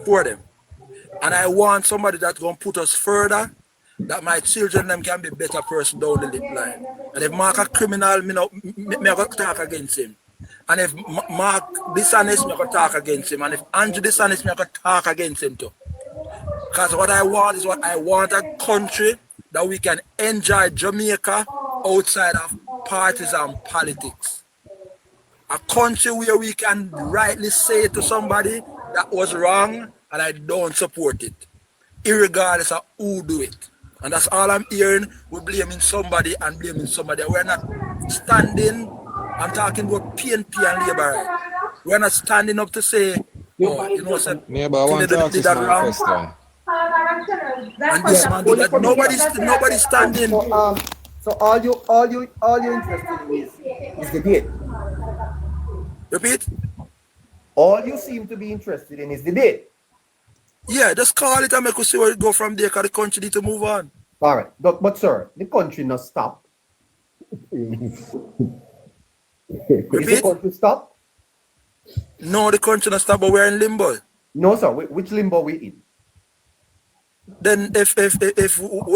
support them. And I want somebody that's going to put us further, that my children them can be a better person down the lip line. And if Mark a criminal, me go talk against him. And if Mark dishonest, me go talk against him. And if Andrew dishonest, me go talk against him too. Because what I want is a country that we can enjoy Jamaica outside of parties and politics. A country where we can rightly say to somebody that was wrong and I don't support it, irregardless of who do it. And that's all I'm hearing. We're blaming somebody and blaming somebody. We're not standing, I'm talking about PNP and Labour right. We're not standing up to say, oh, you know, Neighbor, I want to ask this man question. And this man do that. Nobody's standing. So all you interested in is the date. Repeat? All you seem to be interested in is the date. Yeah, just call it and make us see where it go from there, because the country need to move on. All right, but sir, the country not stop. Is the country stop? No, the country not stop, but we're in limbo. No, sir. Which limbo we in? Then if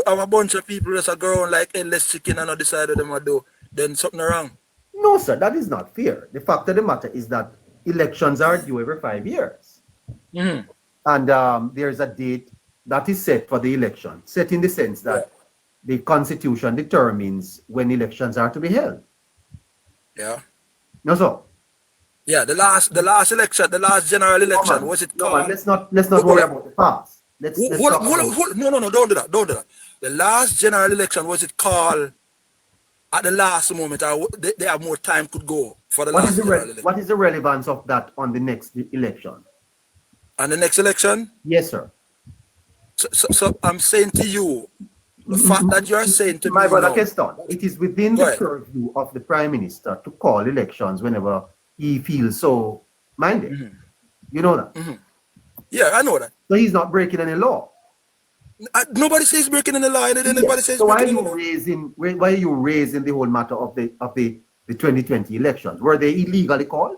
a bunch of people just go around like endless chicken and not decide what them to do, then something wrong. No, sir, that is not fair. The fact of the matter is that elections are due every 5 years. Mm-hmm. And there's a date that is set for the election, set in the sense that the Constitution determines when elections are to be held. Yeah. No, sir. Yeah, the last election, the last general election, was it called? Let's not worry about the past. No, don't do that. The last general election, was it called at the last moment? They have more time could go for the last general election. What is the relevance of that on the next election? And the next election? Yes, sir. So I'm saying to you, the fact that you're saying to my me brother now, Keston, it is within the purview of the Prime Minister to call elections whenever he feels so minded. Mm-hmm. You know that? Mm-hmm. Yeah, I know that. So he's not breaking any law. Nobody says breaking any law. Nobody says so why breaking are you raising the whole matter of the 2020 elections? Were they illegally called?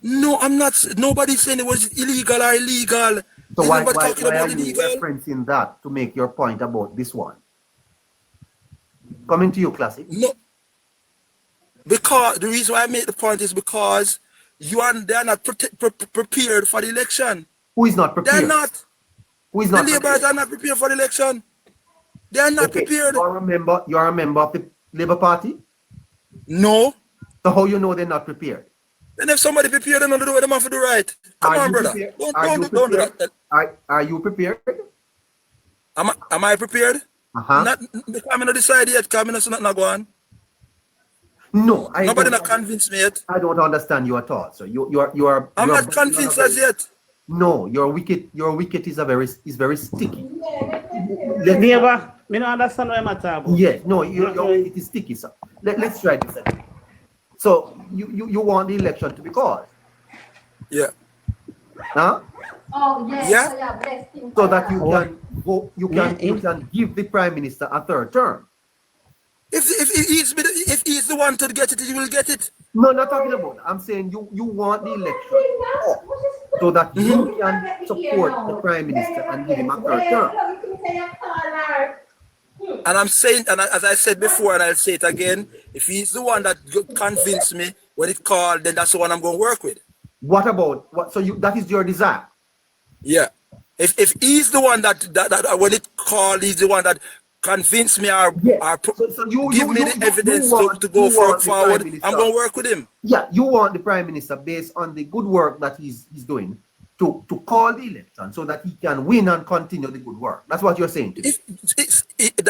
No, I'm not. Nobody's saying it was illegal or illegal. So why are you referencing that to make your point about this one? Coming to you, Classic. No. Because the reason why I make the point is because they're not prepared for the election. Who is not prepared? They're not. Who is not the Labourers are not prepared for the election. They are not prepared. You are a member of the Labour Party? No. So how you know they're not prepared? And if somebody prepared, then do what they have to do right. Come on, brother. Don't do that. Are you prepared? Am I prepared? Not, I'm not decided yet. I'm not going on. No, nobody not convinced me yet. I don't understand you at all. So you are. I'm not convinced as yet. No, your wicket is very sticky. Never. Me don't understand what I'm talking about. Yes, no, your wicket is sticky, sir. Let's try this again. So you want the election to be called? Yeah. Huh? Oh yes. Yeah. So that you can vote, you can give the Prime Minister a third term. If he's the one to get it, he will get it. No, not talking about that. I'm saying you want the election so that you can support the Prime Minister and give him a third term. And I'm saying, and as I said before, and I'll say it again, if he's the one that convinced me when it called, then that's the one I'm going to work with. What about what? So that is your desire? Yeah. If he's the one that when it called, he's the one that convinced me or give me the evidence to go forward, I'm going to work with him. Yeah, you want the Prime Minister, based on the good work that he's doing, to call the election so that he can win and continue the good work. That's what you're saying to me.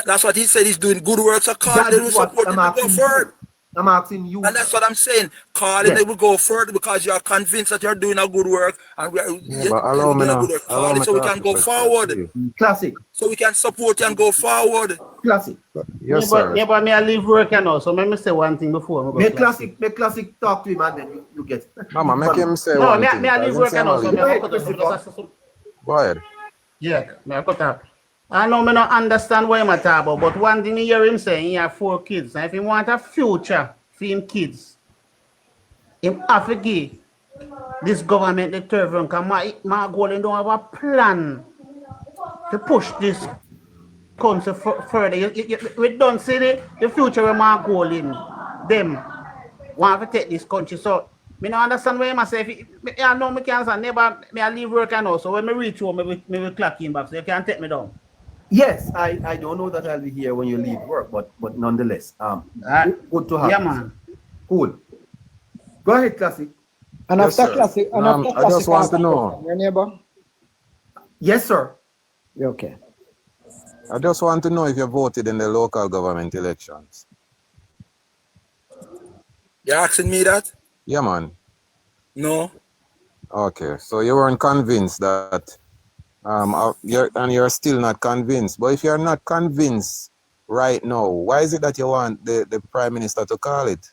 That's what he said. He's doing good work, so call it, will support him to go forward. I'm asking you. And that's what I'm saying. Call it, they will go further because you are convinced that you're doing a good work. And allow me now. Call it so we can go forward. Classic. So we can support you and go forward. Classic. Yes, sir. Yeah, but me I leave work now, so let me say one thing before. Make classic talk to him and then you get it. Mama, make him say one thing. No, me I leave work now, so go ahead. Yeah, me I cut out. I know me not understand what I'm talking about, but one thing you hear him saying, he have 4 kids. And if he want a future for him kids, him have to give this government, the third one, because Mark Golding don't have a plan to push this country further. We don't see the future of Mark Golding. Them want to take this country. So, I don't understand where myself. I know I can't never I leave work and also when I reach home, I will clock in back. So you can't take me down. Yes, I don't know that I'll be here when you leave work, but nonetheless, good to have yeah, you. Man. Cool. Go ahead, Classic. And Yes, after sir. Classic, and after I Classic, just want to know. your neighbor? Yes, sir. Yeah, okay. I just want to know if you voted in the local government elections. You're asking me that? Yeah, man. No. Okay, so you weren't convinced that, you're still not convinced. But if you're not convinced right now, why is it that you want the Prime Minister to call it?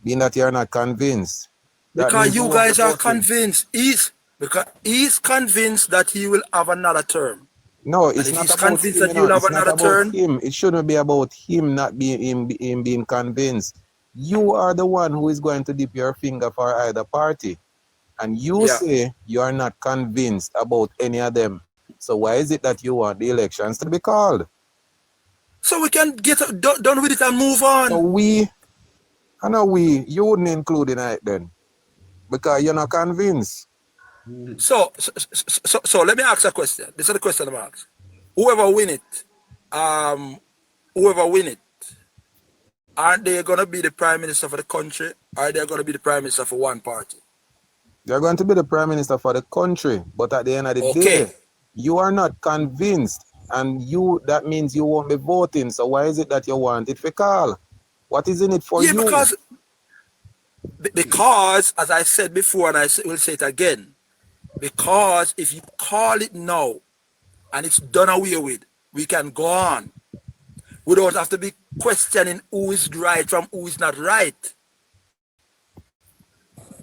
Being that you're not convinced. Because you guys are convinced. Because he's convinced that he will have another term. No, it's if not he's about convinced him. that you'll have It's not another about term. him. It shouldn't be about him not being him being convinced. You are the one who is going to dip your finger for either party. And you say you are not convinced about any of them. So why is it that you want the elections to be called? So we can get done with it and move on. So you wouldn't include in it then. Because you're not convinced. So let me ask a question. This is the question I'm asking. Whoever win it, aren't they gonna be the Prime Minister for the country? Or are they gonna be the Prime Minister for one party? They're going to be the Prime Minister for the country, but at the end of the day, you are not convinced, and that means you won't be voting. So why is it that you want it for call? What is in it for you? Because, as I said before, and I will say it again, because if you call it now and it's done away with, we can go on. We don't have to be questioning who is right from who is not right.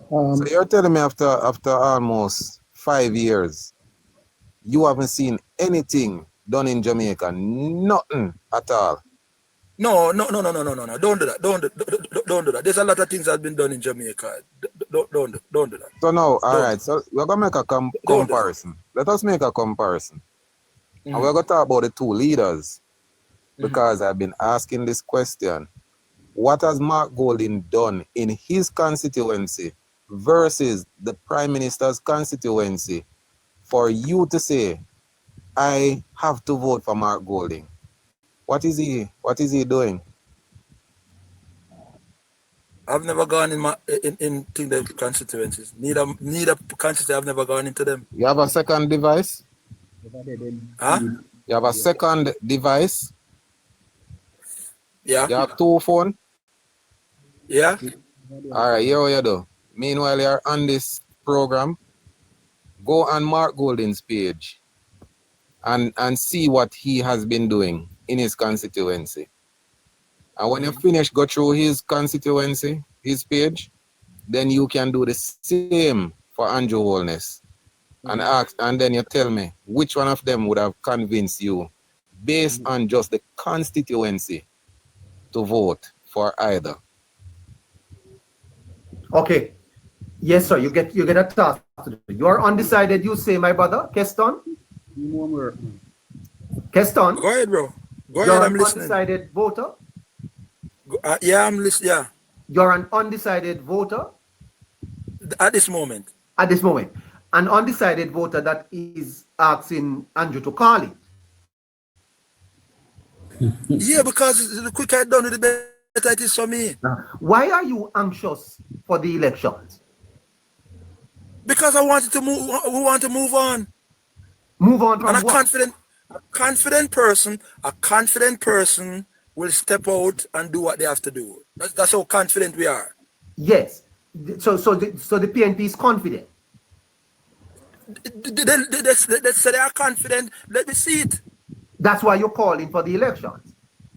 So you're telling me after almost 5 years, you haven't seen anything done in Jamaica? Nothing at all? No. Don't do that. Don't do that. There's a lot of things that have been done in Jamaica. Don't do that. So now, all right. So we're gonna make a comparison. Let us make a comparison, and we're gonna talk about the two leaders, because I've been asking this question: what has Mark Golding done in his constituency versus the Prime Minister's constituency for you to say, I have to vote for Mark Golding? What is he doing? I've never gone in the constituencies. Neither constituency I've never gone into them. You have a second device? Huh? You have a second device? Yeah. You have two phones? Yeah. All right, here what you do. Meanwhile, you're on this program, go on Mark Golding's page and see what he has been doing in his constituency. And when you finish, go through his constituency, his page, then you can do the same for Andrew Holness. And ask, and then you tell me which one of them would have convinced you based on just the constituency to vote for either. Okay. Yes, sir. You get a task to do. You are undecided, you say, my brother, Keston. Keston. Go ahead, bro. Go You're ahead, I'm an listening. undecided voter. Yeah, I'm listening. Yeah. You're an undecided voter. At this moment. At this moment. An undecided voter that is asking Andrew to call it. Yeah, because the quicker I done it, the better it is for me. Why are you anxious for the elections? Because I wanted to move. We want to move on. Move on from and what? A confident person will step out and do what they have to do. That's how confident we are. Yes. So the PNP is confident. They say they are confident. Let me see it. That's why you're calling for the elections.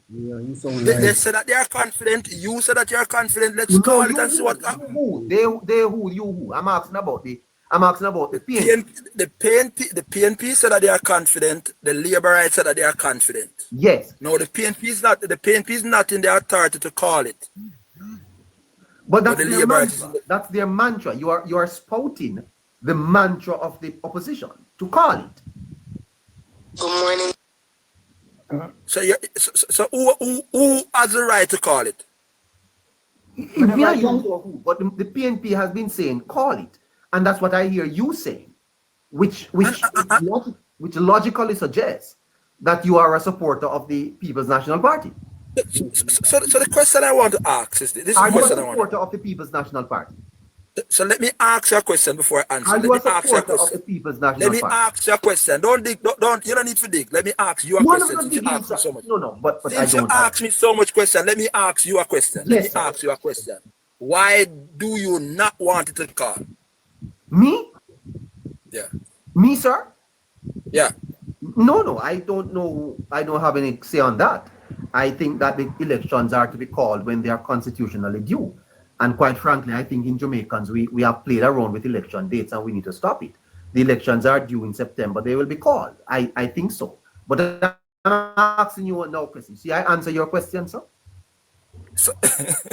They say that they are confident. You say that you are confident. Let's call it and see what happens. They who, you who. I'm asking about the PNP. The PNP said that they are confident. The Labourites said that they are confident. Yes. No, the PNP is not. The PNP is not in the authority to call it. But that's the their Labour mantra. That's their mantra. You are spouting the mantra of the opposition to call it. Good morning. So who has the right to call it? Me and you know who, but the PNP has been saying call it, and that's what I hear you saying, which logically suggests that you are a supporter of the People's National Party. So the question I want to ask is this. Are you a supporter of the People's National Party? So let me ask you a question before I answer. Are Let you me a ask you a supporter of the question. People's National Let me Party? ask you a question. Don't dig. Don't. You don't need to dig. Let me ask you a question. Since you ask me so much. No, but I Since you don't. ask me so much question, let me ask you a question. Let me Yes, sir. ask you a question. Why do you not want it to call? Me? Yeah. Me, sir? Yeah. No, I don't know. I don't have any say on that. I think that the elections are to be called when they are constitutionally due. And quite frankly, I think in Jamaicans, we have played around with election dates and we need to stop it. The elections are due in September. They will be called. I think so. But I'm asking you now, question. See, I answer your question, sir? So,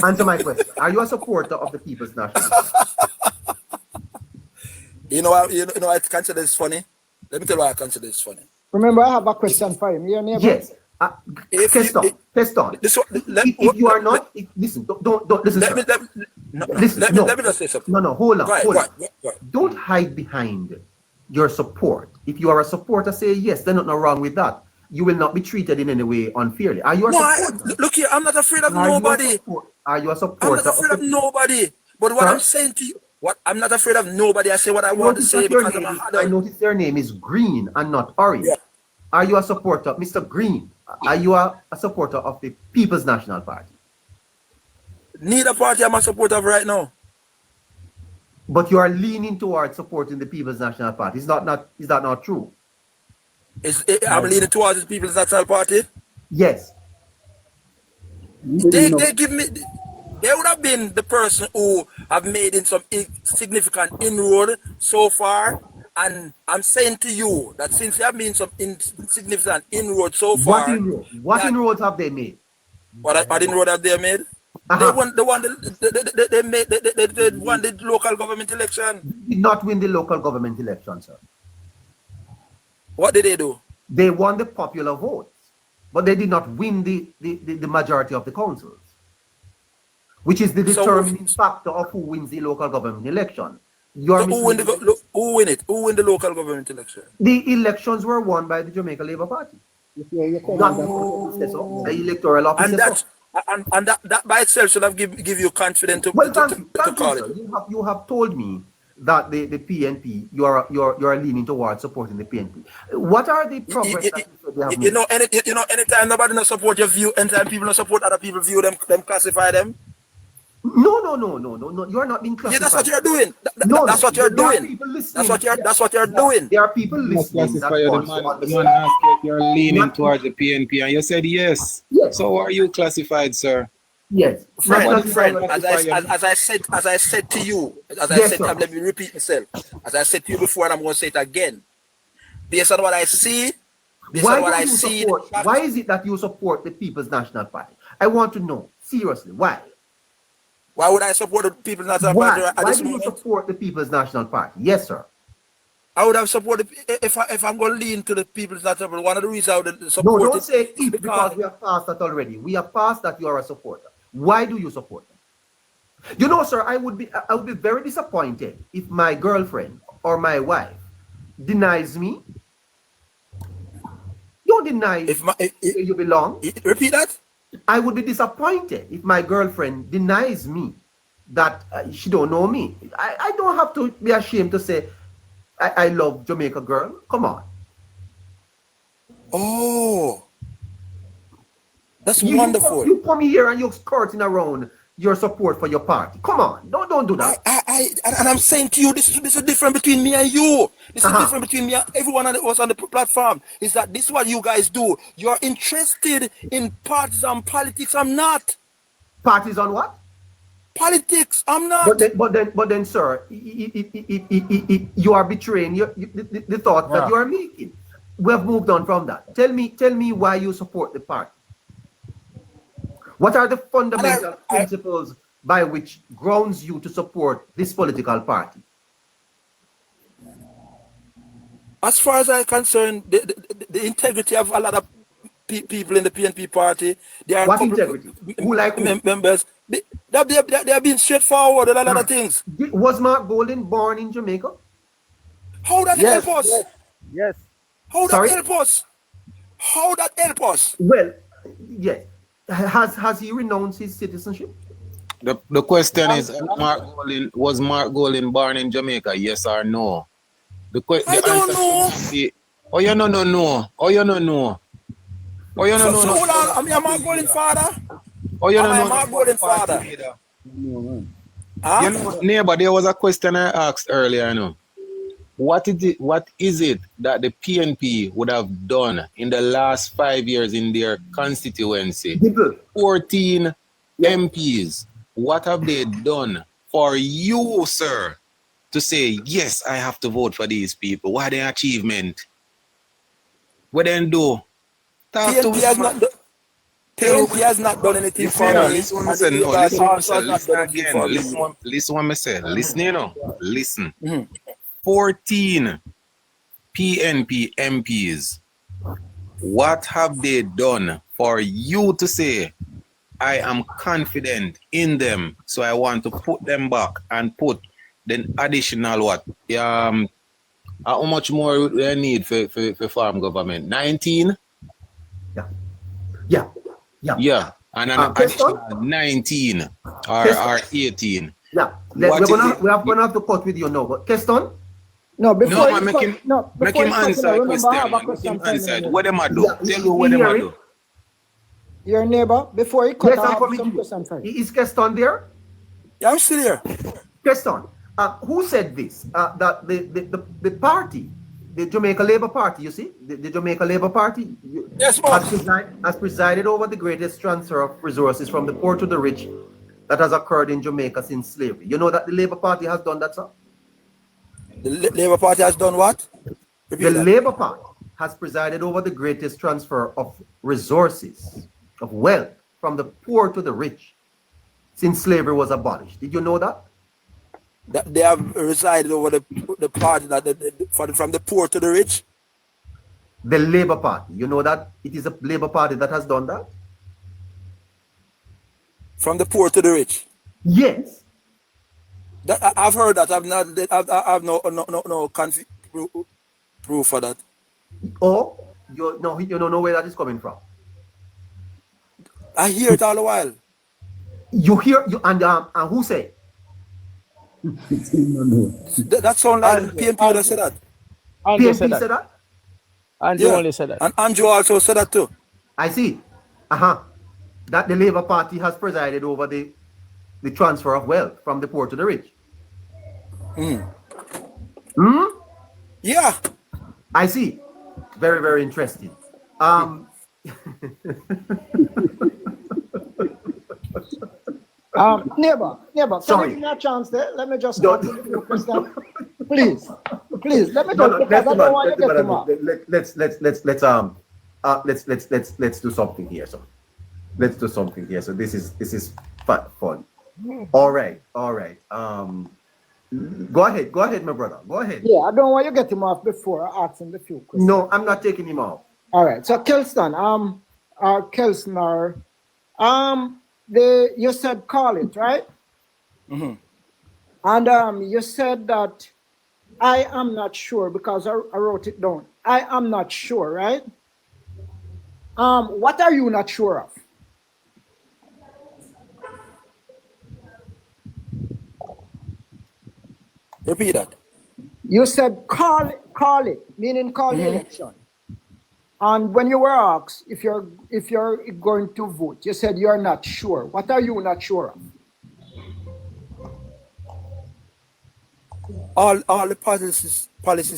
Answer my question. Are you a supporter of the People's National Party? you know, I consider this funny. Let me tell you why I consider this funny. Remember, I have a question for him. Your neighbor? Yes. Test on. If you are not, listen, don't listen, sir. Let me just say something. No, hold on. Go ahead. Don't hide behind your support. If you are a supporter, say yes, there's nothing wrong with that. You will not be treated in any way unfairly. Are you a supporter? Look here, I'm not afraid of nobody. Are you a I'm supporter? not afraid of nobody. But what I'm saying to you, I'm not afraid of nobody. I say what I want to say because I'm a I noticed your name is Green and not Orange. Yeah. Are you a supporter, Mr. Green? Are you a supporter of the People's National Party? Neither party I'm a supporter of right now. But you are leaning towards supporting the People's National Party. Is that not true? I'm leaning towards the People's National Party. Yes. They give me. They would have been the person who have made in some significant inroad so far, and I'm saying to you that since there have been some insignificant inroad so far, what inroads have they made? What inroad have they made? They won the one they won the local government election. They did not win the local government election, sir. What did they do? They won the popular votes, but they did not win the majority of the councils, which is the determining factor of who wins the local government election. Who win the local government election? The elections were won by the Jamaica Labour Party. The electoral office. And that by itself should have give you confidence to call it. You have told me that the PNP, you are leaning towards supporting the PNP. What are the progress that they have made? Anytime nobody not support your view, anytime people not support other people's view, them classify them. No. You are not being classified. Yeah, that's what you're doing. That's what you're doing. That's what you're doing. There are people listening. The man asked if you're leaning towards the PNP, and you said yes. Yes. So are you classified, sir? Yes. Friend, as I said to you, let me repeat myself. As I said to you before, and I'm going to say it again. Based on what I see, why is it that you support the People's National Party? I want to know, seriously, why? Why would I support the People's National Party at this moment? Why do you support the People's National Party? Yes, sir. I would have supported, if I'm going to lean to the People's National Party, one of the reasons I would support don't say it because we have passed that already. We have passed that you are a supporter. Why do you support them? You know, sir, I would be very disappointed if my girlfriend or my wife denies me. Don't deny if you belong. Repeat that? I would be disappointed if my girlfriend denies me that she don't know me. I don't have to be ashamed to say I love Jamaica girl. Come on. Oh, that's wonderful. You come here and you're skirting around your support for your party. Come on, don't do that. And I'm saying to you, this is different between me and you. This is different between me and everyone that was on the platform. Is that this is what you guys do? You're interested in partisan politics. I'm not. Parties on what? Politics. I'm not. But then, sir, you are betraying the thought that you are making. We have moved on from that. Tell me why you support the party. What are the fundamental principles by which grounds you to support this political party? As far as I'm concerned, the integrity of a lot of people in the PNP party, they are What integrity? Who like who? members. They have been straightforward on a lot of things. Was Mark Golden born in Jamaica? How that Yes, help us? yes. How Sorry? that help us? How that help us? Well, yes. Has he renounced his citizenship? The question is, was Mark Golden born in Jamaica? Yes or no? I don't know. Oh, you no know. Oh, you no know. Oh, you no know. So hold on, I'm your Mark Golden father. Oh, you no know. I'm Mark Golden father. Huh? You know, neighbor, there was a question I asked earlier, you know. What is it that the PNP would have done in the last 5 years in their constituency? 14 MPs. What have they done for you, sir, to say, yes, I have to vote for these people? What the achievement? What then do? PNP has not done anything for me. Listen what I said. No, listen what I said. Listen, you know. Listen. 14 PNP MPs. What have they done for you to say, I am confident in them, so I want to put them back and put the additional what? How much more do they need for farm government? 19? Yeah. And an additional 19 or 18. Yeah. We are gonna have to cut with you now. But Keston? No, before make him answer the question. Make him answer. What am I do? Tell you what am I do? Your neighbor, before he cut, Yes, I I'm have coming some to question for you. you. Is Keston there? Yeah, I'm still here. Keston, who said this? That the party, the Jamaica Labour Party, you see? The Jamaica Labour Party Yes, has presided over the greatest transfer of resources from the poor to the rich that has occurred in Jamaica since slavery. You know that the Labour Party has done that, sir? The Labour Party has done what? The Labour Party has presided over the greatest transfer of resources, of wealth, from the poor to the rich since slavery was abolished. Did you know that? That they have resided over the party that from the poor to the rich. The Labour Party. You know that it is a Labour Party that has done that? From the poor to the rich. Yes. That I've heard that. I've no proof for that. Or you don't know where that is coming from. I hear it all the while. You hear and who say? That sound like PNP that said that. PNP said that? Andrew only said that. And Andrew also said that too. I see. That the Labour Party has presided over the transfer of wealth from the poor to the rich. Yeah. I see. Very, very interesting. Neighbor, Sorry. can you give me a chance there? Let me just answer the question. Please, let me just, because I don't want to get him off. Let's do something here. So let's do something here. So this is fun. All right. Go ahead, my brother. Go ahead. Yeah, I don't want you to get him off before I ask him the few questions. No, I'm not taking him off. All right. So Kelston, Kelsner, you said call it, right? And you said that I am not sure, because I wrote it down. I am not sure, right? What are you not sure of? Repeat that. You said call it, meaning call the election. And when you were asked if you're going to vote, you said you're not sure. What are you not sure of? All the policies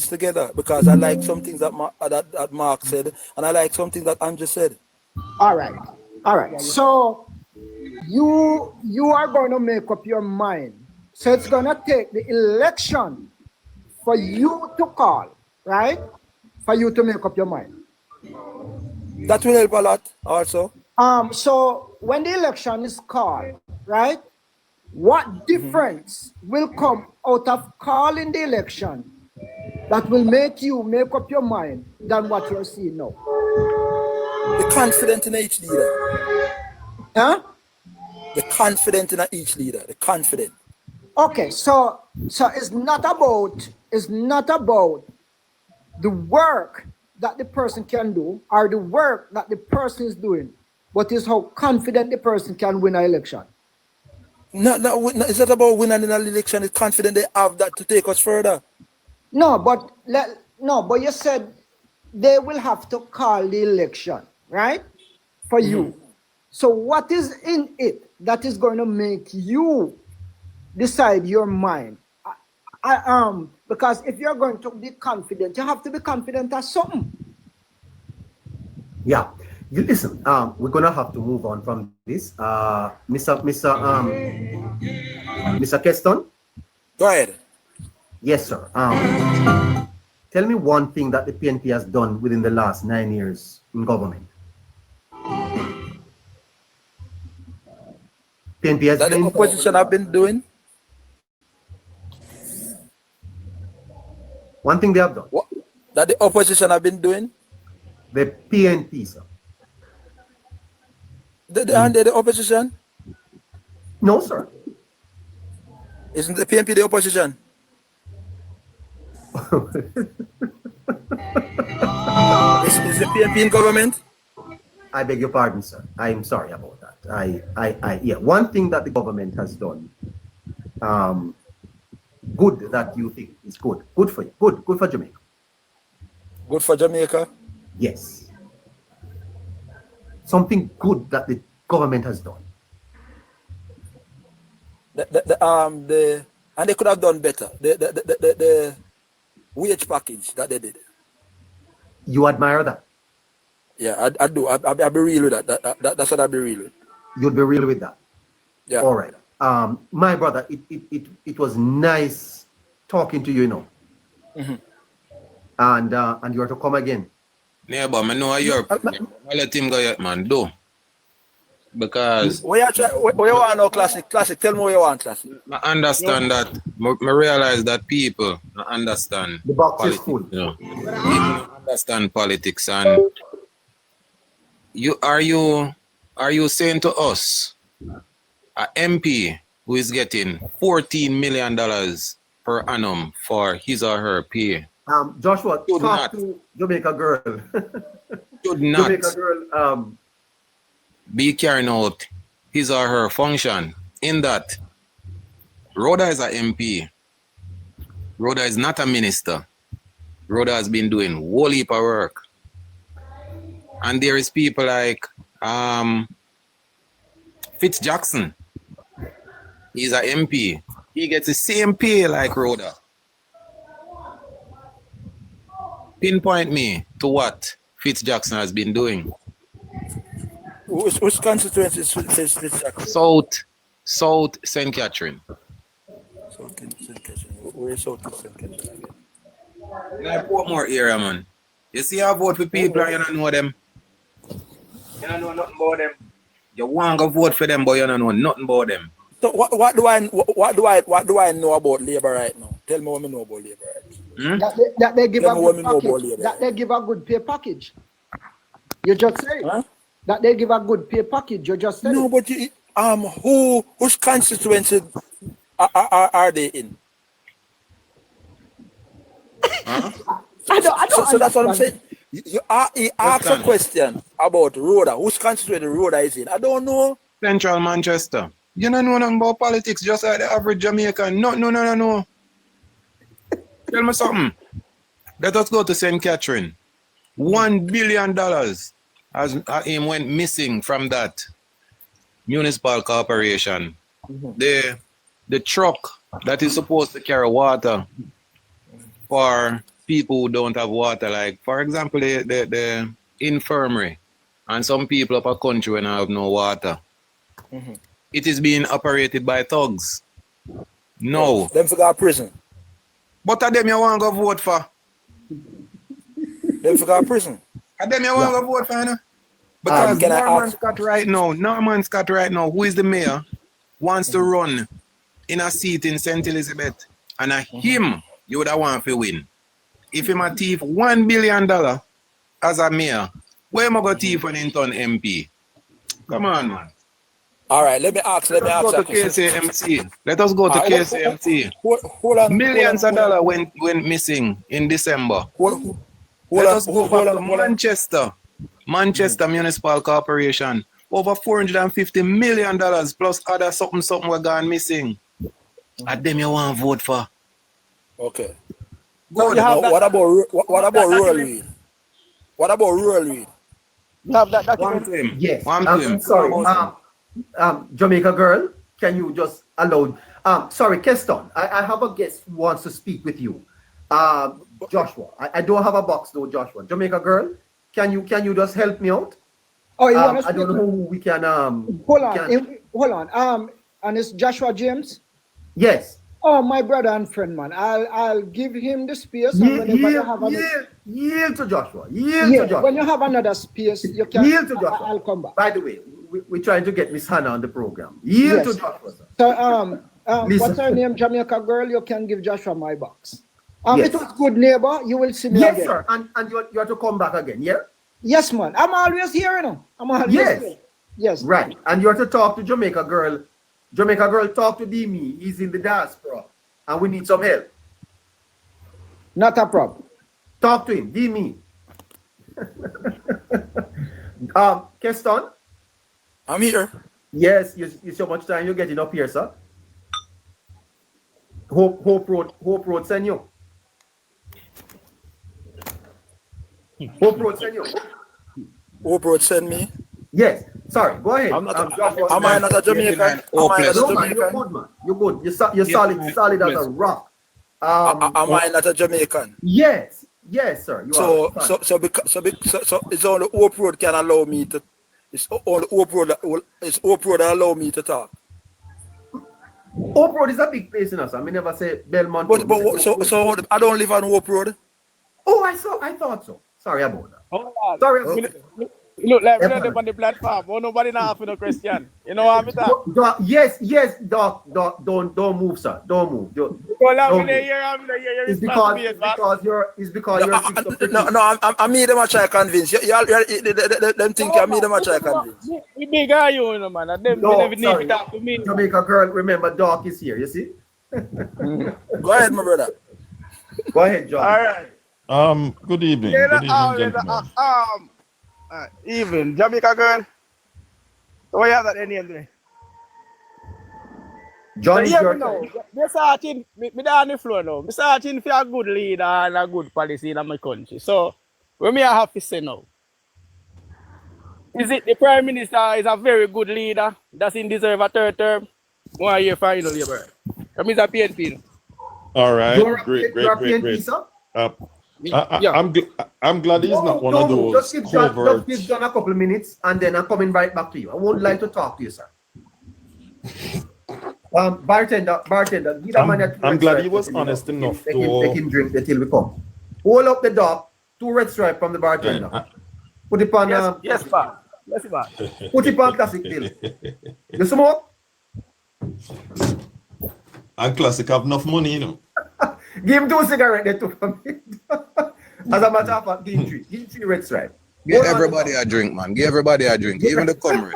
together, because I like some things that Mark said, and I like something that Andrew said. All right. So you are going to make up your mind. So it's going to take the election for you to call, right? For you to make up your mind. That will help a lot also. So when the election is called, right? What difference will come out of calling the election that will make you make up your mind than what you're seeing now? The confident in each leader. Huh? The confident in each leader. The confident. Okay, so it's not about the work that the person can do or the work that the person is doing, but it's how confident the person can win an election. No, it's not about winning an election. It's confident they have that to take us further. No, but you said they will have to call the election, right? For you. So what is in it that is going to make you decide your mind? Because if you're going to be confident, you have to be confident at something. Yeah. You listen, we're gonna have to move on from this. Mr. Keston? Go ahead. Yes, sir. Tell me one thing that the PNP has done within the last 9 years in government. PNP has That the opposition have been doing. One thing they have done. What? That the opposition have been doing. The PNP, sir. The opposition? No, sir. Isn't the PNP the opposition? Is the PNP in government? I beg your pardon, sir. I'm sorry about that. Yeah. One thing that the government has done, good that you think is good. Good for you. Good for Jamaica. Good for Jamaica? Yes. Something good that the government has done. And they could have done better. The wage package that they did. You admire that? Yeah, I do. I'll be real with that. That's what I'll be real with. You'll be real with that. Yeah. All right. My brother, it was nice talking to you, you know. And you are to come again. Yeah, but I know you're. I let him go yet, man. Do. Because Where you want no classic? Tell me what you want, classic. I understand that. I realize that people understand. The box is politics, full. you know. People understand politics, and are you saying to us, a MP who is getting $14 million per annum for his or her pay? Joshua, Should talk not. to Jamaica girl. Should not Jamaica girl. be carrying out his or her function in that Rhoda is an MP. Rhoda is not a minister. Rhoda has been doing whole heap of work. And there is people like Fitz Jackson. He's an MP. He gets the same pay like Rhoda. Pinpoint me to what Fitz Jackson has been doing. Which constituency is Fitz Jackson? South St. Catherine. South St. Catherine. Where is South St. Catherine? Like Portmore area, man. You see, I vote for people and you don't know them. You don't know nothing about them. You want to vote for them, but you don't know nothing about them. So what do I know about Labour right now? Tell me what I know about Labour right now. That they give Tell a me what good I know about package. Labour. That they give a good pay package. You just say it. Huh? That they give a good pay package. You just say No, it. but whose constituency are they in? Huh? I don't So that's what I'm understand. saying. He asked a question about Rhoda. Whose constituency Rhoda is in? I don't know. Central Manchester. You don't know nothing about politics, just like the average Jamaican. No. Tell me something. Let us go to St. Catherine. $1 billion as him went missing from that municipal corporation. The truck that is supposed to carry water for people who don't have water, like for example the infirmary and some people up a country when I have no water. It is being operated by thugs. No. Them forgot prison. But of them you want to go vote for? Them forgot prison. Of them you want to go vote for, you know? Because Can I Norman ask- Scott right now, who is the mayor, wants to run in a seat in St. Elizabeth, and him you would have want to win. If him a thief $1 billion as a mayor, where am I going to thief when he turn MP? Come on, man. All right, let me ask. Let us go to KCMC. Let us go to KCMC. Hold on. Millions of dollars went missing in December. Let us go back to Manchester. Manchester Municipal Corporation. Over $450 million plus other something were gone missing. At them you want to vote for. Okay. So what about rural weed? What about rural weed? You have that One document? to him. Yes. One to him. Sorry. Jamaica girl, can you just allow? Sorry, Keston. I have a guest who wants to speak with you. Joshua. I don't have a box though, Joshua. Jamaica girl, can you just help me out? Oh, you want to I don't know who we can. Hold on. And it's Joshua James. Yes. Oh, my brother and friend, man. I'll give him the space. And whenever you have Yield to Joshua. When you have another space, you can. Yield to Joshua. I'll come back. By the way, we're trying to get Miss Hannah on the program. Yield to Joshua. Sir. So, Listen. what's her name, Jamaica girl? You can give Joshua my box. Yes. It was good, neighbor. You will see me Yes, again. sir. And you have to come back again, yeah? Yes, man. I'm always here, you know. I'm always here. Yes. Right. And you have to talk to Jamaica girl. Jamaica girl, talk to Dimi. He's in the diaspora. And we need some help. Not a problem. Talk to him. Dimi. Keston? I'm here. Yes, you so much time you're getting up here, sir. Hope Road send you. Hope Road send you. Hope Road send me. Yes. Sorry, go ahead. Am Joshua, I not a Jamaican? Oh, Am I not a no, man, you're Jamaican? good, man. You're good. You're solid as a rock. Am I not a Jamaican? Yes, sir. You So are. it's only Hope Road can allow me to. It's only Hope Road. It's Hope Road that allow me to talk. Hope Road is a big place in us. I mean, never say Belmont. So I don't live on Hope Road. Oh, I thought so. Sorry about that. Hold on. Sorry. Look, like, we're not on the platform. Oh, nobody now for no Christian. You know what I'm talking? Yes, Doc. Don't move, sir. Don't move. I'm here. It's because you're No, I made them a try convince. Them think I made them a try convince. We big are you, know, man. And them never need to talk to me. Jamaica girl, remember Doc is here, you see? Go ahead, my brother. Go ahead, John. All right. Good evening. Yeah, Good evening, gentlemen. Even Jamaica girl. What you have that name today? John is your now. turn. Me searching, me down the floor now. Me searching for a good leader and a good policy in my country. So, what me I have to say now? Is it the Prime Minister is a very good leader? Doesn't deserve a third term? 1 year final labor. That means a PNP. All right. You're a Great. PNP, sir? I'm glad he's not one of those Just give covert. John a couple of minutes and then I'm coming right back to you. I won't like to talk to you, sir. Bartender, give that man a I'm red glad stripe he was till honest enough They to. can drink until we come. Hold up the dog, 2 red stripe from the bartender. Put it on, Yes, pa. Yes, pa. put it on classic bill. You smoke? And Classic have enough money, you know. Give him 2 cigarettes there too for me. As a matter of fact, give him 3 red stripe. Give everybody a drink, man. Give everybody a drink. Even the comrade.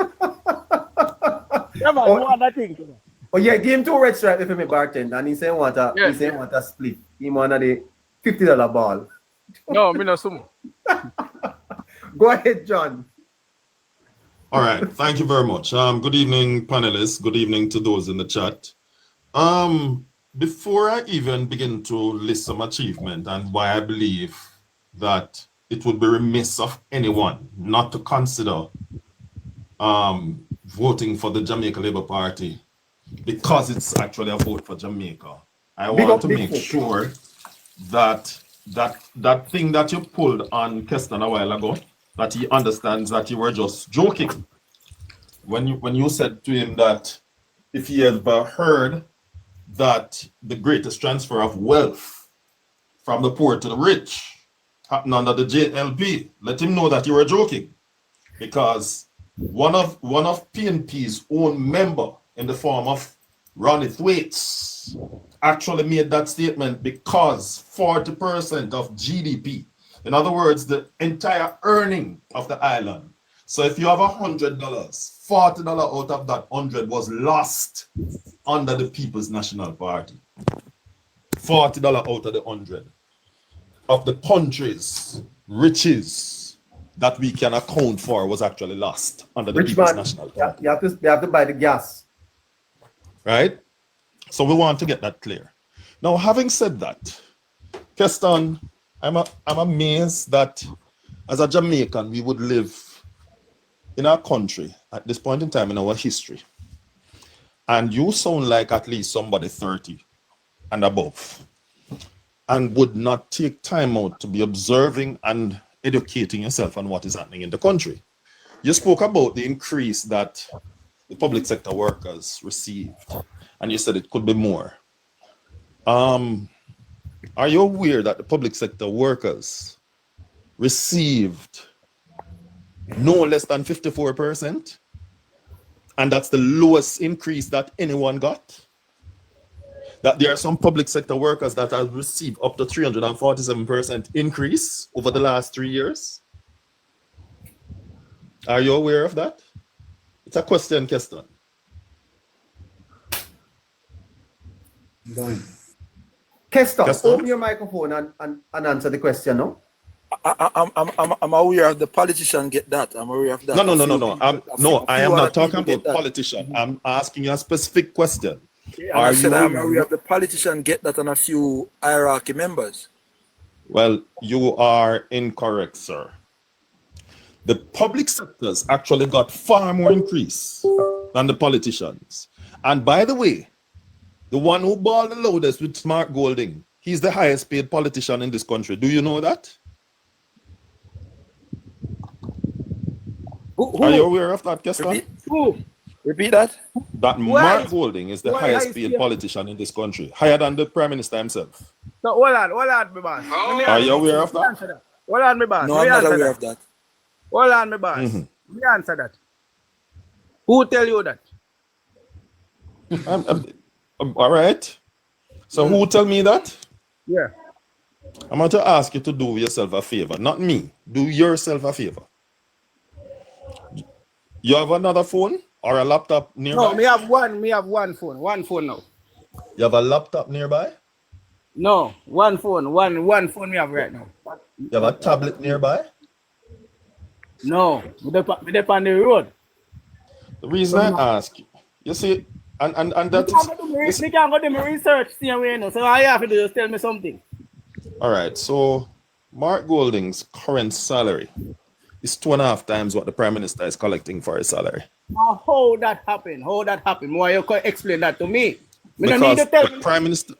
Yeah, man, one that thing. Oh yeah, give him 2 red stripe if me bartender and he say want a split. He want the $50 ball. No, me no sumo. Go ahead, John. All right. Thank you very much. Good evening, panelists. Good evening to those in the chat. Before I even begin to list some achievement and why I believe that it would be remiss of anyone not to consider voting for the Jamaica Labour Party because it's actually a vote for Jamaica. I want to make sure that that thing that you pulled on Keston a while ago, that he understands that you were just joking. When you said to him that if he ever heard that the greatest transfer of wealth from the poor to the rich happened under the JLP, let him know that you were joking. Because one of PNP's own member in the form of Weath actually made that statement because 40% of GDP, in other words, the entire earning of the island. So if you have $100, $40 out of that 100 was lost under the People's National Party. $40 out of the 100 of the country's riches that we can account for was actually lost under the People's National Party. You have to buy the gas. Right? So we want to get that clear. Now, having said that, Keston, I'm amazed that as a Jamaican, we would live in our country at this point in time in our history. And you sound like at least somebody 30 and above, and would not take time out to be observing and educating yourself on what is happening in the country. You spoke about the increase that the public sector workers received, and you said it could be more. Are you aware that the public sector workers received no less than 54%? And that's the lowest increase that anyone got? That there are some public sector workers that have received up to 347% increase over the last 3 years? Are you aware of that? It's a question, Keston. Keston, Keston? open your microphone and answer the question, no? I'm aware of the politician get that. I'm aware of that. No. I am not talking about politician. I'm asking you a specific question. I'm aware of the politician get that and a few hierarchy members. Well, you are incorrect, sir. The public sectors actually got far more increase than the politicians. And by the way, the one who balled the loudest with Mark Golding, he's the highest paid politician in this country. Do you know that? Are you aware of that, Keston? Repeat that? That Mark Golding is the highest paid politician in this country, higher than the Prime Minister himself. So hold on, my boss. Are you aware of that? Hold on, my boss. No, I'm not aware of that. Hold on, my boss. Let me answer that. Who tell you that? All right. So who tell me that? Yeah. I'm going to ask you to do yourself a favor, not me. Do yourself a favor. You have another phone or a laptop nearby? No, me have one phone. One phone now. You have a laptop nearby? No, one phone. One phone we have right now. You have a tablet nearby? No, we dep on the road. The reason I ask you see, and that is... We can't go do my research, see how we know. So all you have to do is tell me something. All right, so Mark Golding's current salary is 2.5 times what the Prime Minister is collecting for his salary. Now, how that happened? Why you can explain that to me? We Because don't need to tell the Prime Minister...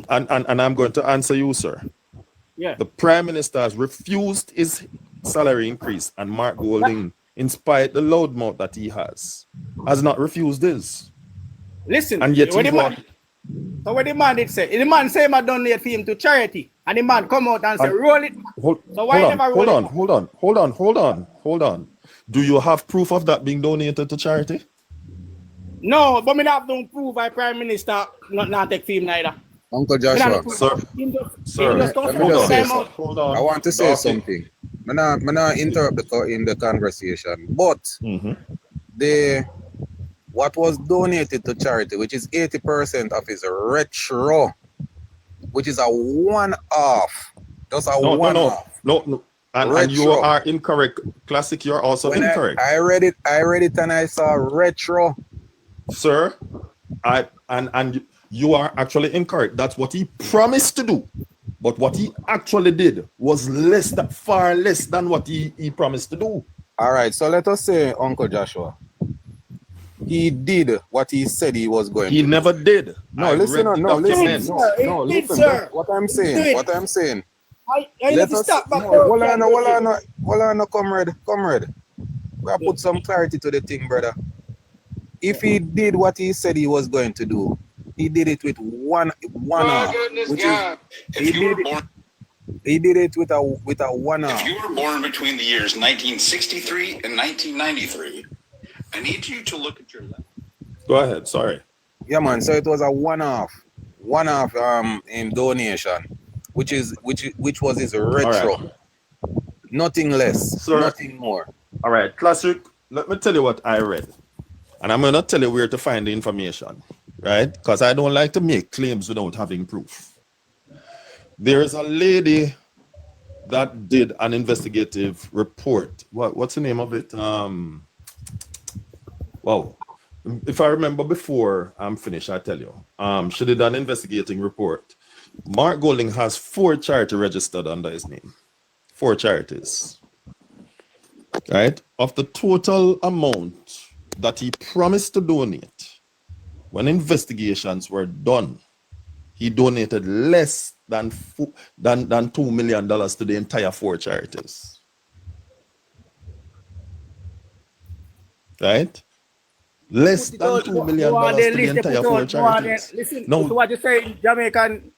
And I'm going to answer you, sir. Yeah. The Prime Minister has refused his salary increase, and Mark Golding, in spite the loudmouth that he has not refused his. Listen, and yet what the man did say? The man say I donate for him to charity, and the man come out and say roll it. Hold on. Do you have proof of that being donated to charity? No, but me not don't prove by Prime Minister not take for him neither. Uncle Joshua, hold on. I want to say something. I'm not interrupt in the conversation, but what was donated to charity, which is 80% of his retro, which is a one-off. Just a one-off. No. And you are incorrect. Classic, you're also incorrect. I read it and I saw retro. Sir, and you are actually incorrect. That's what he promised to do. But what he actually did was far less than what he promised to do. All right, so let us say, Uncle Joshua, he did what he said he was going to do. He never did. No, listen. What I'm saying. Hold on, comrade. We have put some clarity to the thing, brother. If he did what he said he was going to do, he did it with one arm. He did it with a one arm. If you were born between the years 1963 and 1993, I need you to look at your left. Go ahead, sorry. Yeah, man. So it was a one-off in donation, which was his All retro. right. Nothing less, Sir. nothing more. All right, Classic. Let me tell you what I read. And I'm going to tell you where to find the information, right? Because I don't like to make claims without having proof. There's a lady that did an investigative report. What's the name of it? Wow. If I remember before I'm finished, I tell you. She did an investigating report. Mark Golding has 4 charities registered under his name. 4 charities. Right? Of the total amount that he promised to donate, when investigations were done, he donated less than $2 million to the entire 4 charities. Right? Less than $2 million to the entire 4 charities. Listen, No. so what you say in Jamaican,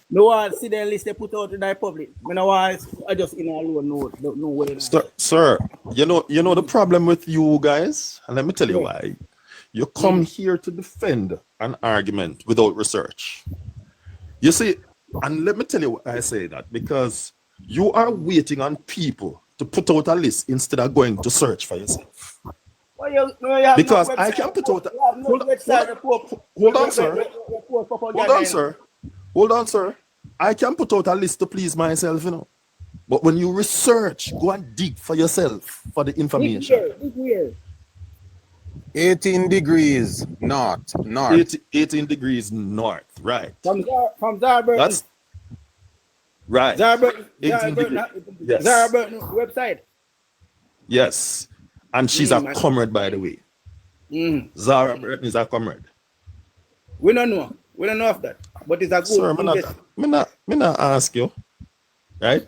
no one see the list they put out in the public. I just in a alone no way. Sir, you know the problem with you guys, and let me tell you why. You come here to defend an argument without research. You see, and let me tell you why I say that, because you are waiting on people to put out a list instead of going to search for yourself. Because I can put out Hold on, sir. I can put out a list to please myself, you know. But when you research, go and dig for yourself for the information. 18 degrees north. 18 degrees north, right. From Zarburton. That's right. 18 degrees. Yes. Zarburton website. Yes. And she's a comrade, by the way. Zara Burton is a comrade. We don't know of that. But it's a good Sir, me not ask you. Right?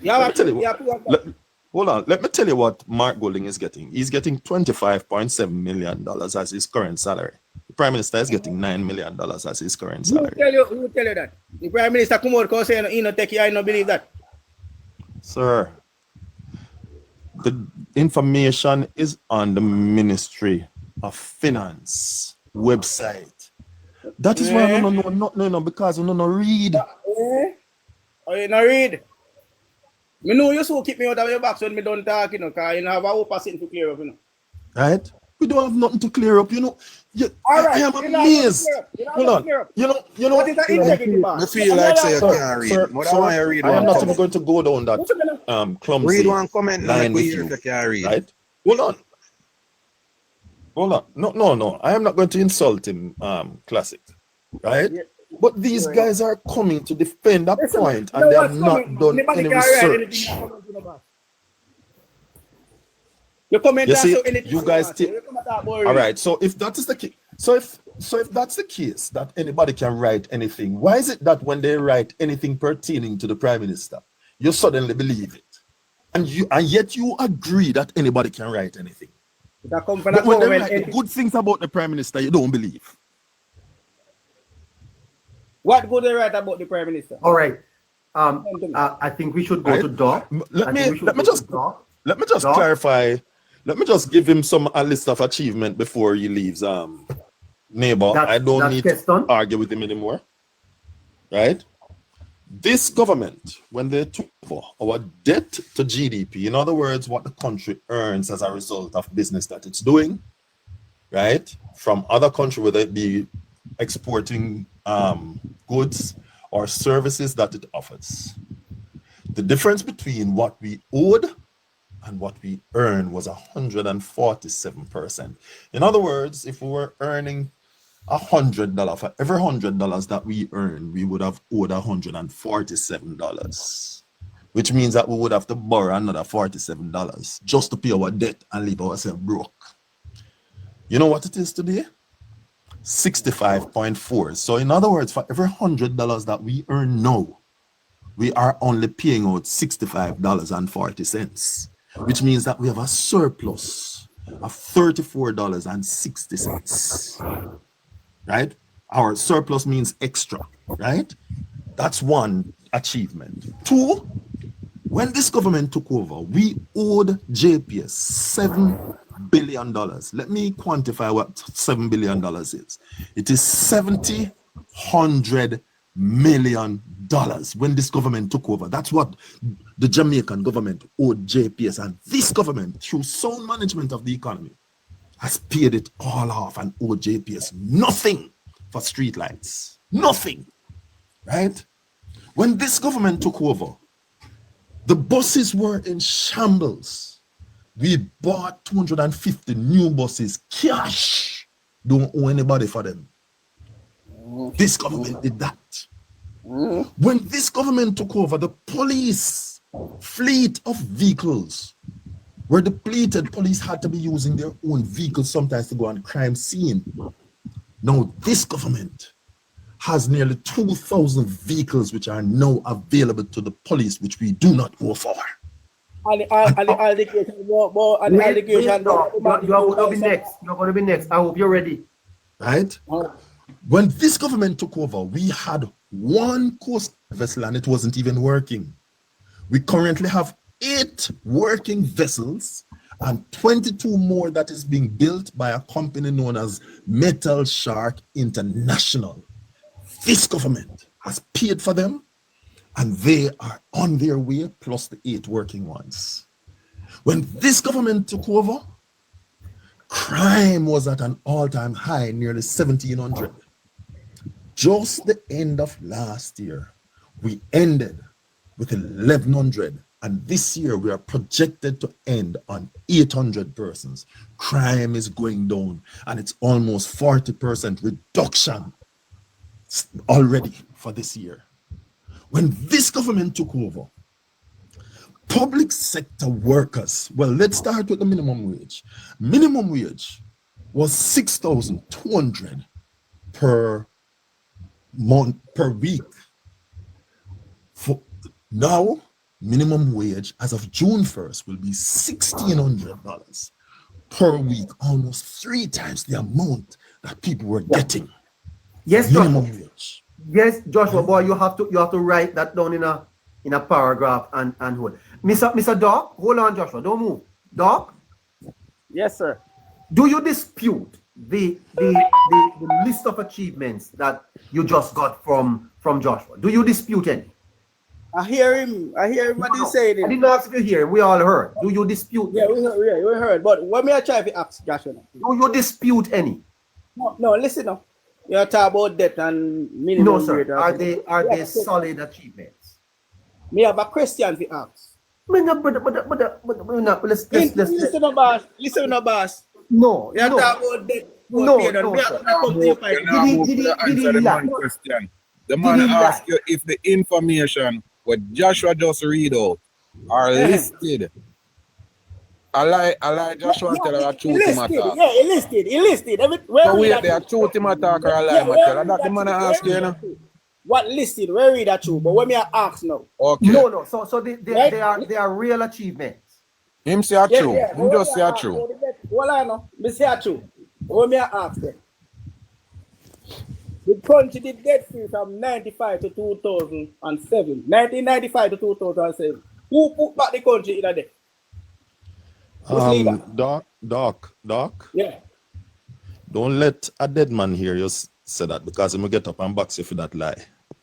Hold on. Let me tell you what Mark Golding is getting. He's getting $25.7 million as his current salary. The Prime Minister is getting $9 million as his current salary. Who tell you that? The Prime Minister come out and say, you know, take you, I don't believe that. Sir, the information is on the Ministry of Finance website. That is why I don't know, because I don't read. Oh, you not read? Me know you so keep me out of your box when me don't talk, you know, because you know have a whole person to clear up, you know. Right? We don't have nothing to clear up, you know. All right, I am amazed. Hold on. You know what is the integrity bar? I feel like say you can't read. I am not even going to go down that clumsy Read one comment line with you can't read. Right? Hold on. No. I am not going to insult him, Classic. Right? Yeah. But these guys are coming to defend that point, and they have not done any research. You see, you guys all right, so if that is the case, so if that's the case that anybody can write anything, why is it that when they write anything pertaining to the Prime Minister, you suddenly believe it? And yet you agree that anybody can write anything. But when they write good things about the Prime Minister, you don't believe. What good they write about the Prime Minister? All right. I think we should go to Doc. Let me just clarify. Let me just give him a list of achievement before he leaves. Neighbor, I don't need to argue with him anymore. Right? This government, when they took over, our debt to GDP, in other words, what the country earns as a result of business that it's doing, right, from other countries, whether it be exporting goods or services that it offers. The difference between what we owed and what we earned was 147%. In other words, if we were earning $100 for every $100 that we earned, we would have owed $147, which means that we would have to borrow another $47 just to pay our debt and leave ourselves broke. You know what it is today? 65.4. So in other words, for every $100 that we earn now, we are only paying out $65.40, which means that we have a surplus of $34.60. Right? Our surplus means extra, right? That's one achievement. 2, when this government took over, we owed JPS $7 $7 billion. Let me quantify what $7 billion is. It is $700 million when this government took over. That's what the Jamaican government owed JPS, and this government, through sound management of the economy, has paid it all off and owed JPS nothing for street lights. Nothing. Right? When this government took over, the buses were in shambles. We bought 250 new buses, cash. Don't owe anybody for them. This government did that. When this government took over, the police fleet of vehicles were depleted. Police had to be using their own vehicles sometimes to go on crime scene. Now this government has nearly 2,000 vehicles which are now available to the police, which we do not go for. You are going to be next. You're going to be next. I hope you're ready. Right? When this government took over, we had one coast vessel and it wasn't even working. We currently have 8 working vessels and 22 more that is being built by a company known as Metal Shark International. This government has paid for them and they are on their way, plus the 8 working ones. When this government took over, crime was at an all-time high, nearly 1,700. Just the end of last year, we ended with 1,100, and this year we are projected to end on 800 persons. Crime is going down, and it's almost 40% reduction already for this year. When this government took over, public sector workers, well, let's start with the minimum wage. Minimum wage was 6,200 per month, per week. For now, minimum wage as of June 1st will be $1,600 per week, almost 3 times the amount that people were getting. Yes, minimum Joshua. wage. Yes, Joshua, boy, you have to write that down in a paragraph and hold. Mr. Doc, hold on, Joshua, don't move. Doc? Yes, sir. Do you dispute the list of achievements that you just got from Joshua? Do you dispute any? I hear him what he's saying. I didn't ask if you hear. We all heard. Do you dispute? Yeah, we heard. But what may I try to ask Joshua? Do you dispute any? No, listen now. You're talking about debt and minimum. No, sir. Are they solid achievements? Me have a question to ask. Listen, boss. Listen, boss. No, you're talking about debt. No, The man asked you if the information what Joshua just read out are listed. I lie Joshua tell her a truth him attack. Yeah, he listed. So wait, they are truth him attack or a lie matter. That's the man ask you, you know? What listed? Where read that true? But when me ask now. Okay. No. So they are real achievements. Him say a true. Him just say a true. Well, I know. Me say a true. When me ask them. The country did debt free from 95 to 2007. 1995 to 2007. Who put back the country in a debt? Doc. Yeah. Don't let a dead man hear you say that, because I'm gonna get up and box you for that lie.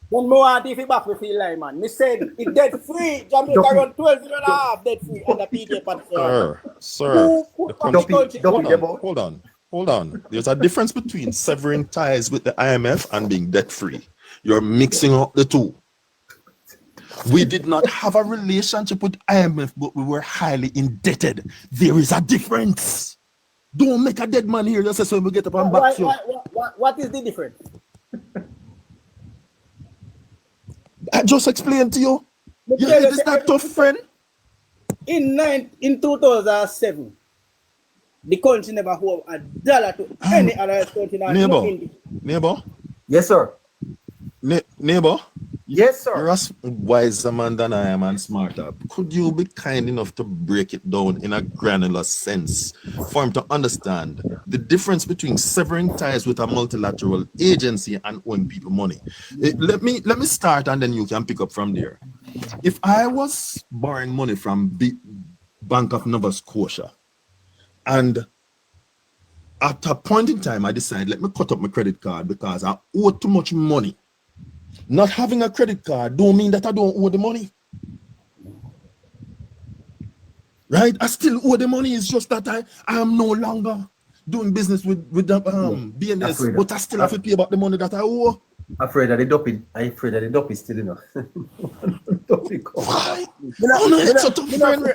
When me want if you back with feel like, man. Me said it debt free. Jamaica run 12 and a half debt free under PJ Pat. Sir. Hold on. There's a difference between severing ties with the IMF and being debt free. You're mixing up the two. We did not have a relationship with IMF, but we were highly indebted. There is a difference. Don't make a dead man here just so we get up and back you. What is the difference? I just explained to you. It is that tough, friend. In 2007, the country never owed $1 to any other country. Neighbor. Yes, sir. Neighbor. Yes, sir. You're a wiser man than I am and smarter. Could you be kind enough to break it down in a granular sense for him to understand the difference between severing ties with a multilateral agency and owing people money? Let me start and then you can pick up from there. If I was borrowing money from the Bank of Nova Scotia and At a point in time, I decided, let me cut up my credit card because I owe too much money. Not having a credit card don't mean that I don't owe the money. Right? I still owe the money. It's just that I am no longer doing business with the BNS, but I still have to pay about the money that I owe. Afraid that the dopey. I'm afraid that the dopey still enough. Why? No, it's a tough friend.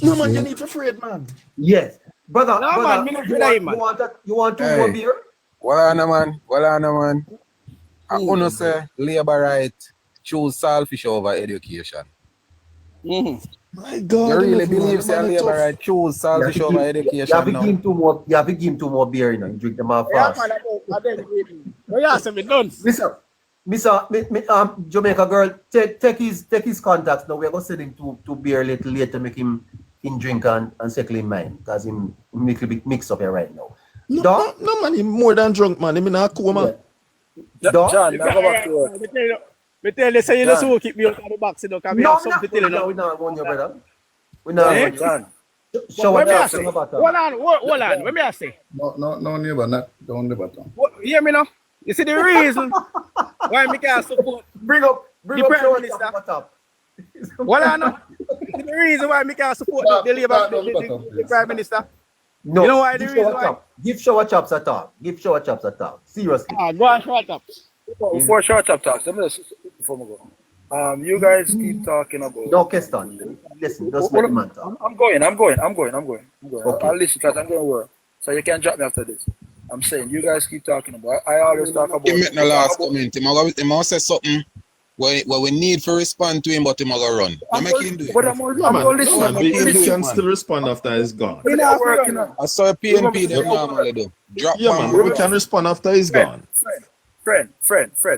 No man, you need to afraid, man. Yes, brother. No, brother, man, you want two more beer? Well, man. I want to say labor right choose selfish over education. My God, You really believe say labor right choose selfish over education You have to now? give him two more. You have to give him two more beer, you know. You drink them all Yeah, fast. man, I beg you. Oh, yeah, so me done. Mr. Jamaica girl, take his contacts now. We're gonna send him to beer a little later, make him drink and settle in mind, because him make a bit mix up here right now. No, man, he more than drunk, man. He not cool, man. John, now go back to work. Me tell you, say you just keep me out of the box, you know, because we have something to tell you. We're not going, brother. We're not going. John. Show What what me I else say? about that. Hold on. What me I say? No, neighbor, not down the bottom. Hear me now? You see the reason why me can't support Bring up The Prime show Minister. what's up. Hold on now. You see the reason why me can't support the Labour, the Prime Minister? No, You know why the give reason why? Give shower chops a talk. Give shower chops a talk. Seriously. Go on, shut up. Before short up talks, let me just before we go. You guys keep talking about. No, Keston. Listen, just let the man talk. I'm going. Okay. I'll listen because I'm going to work. So you can't drop me after this. I'm saying you guys keep talking about. I always talk about. He make the last comment. He must say something what we need to respond to him, but he must run. I'm make him do it. But I'm going to listen. Man, he can still respond after he's gone. We're not working on. I saw a PNP they normally do. Drop Yeah, one man, we can respond after he's gone. Friend.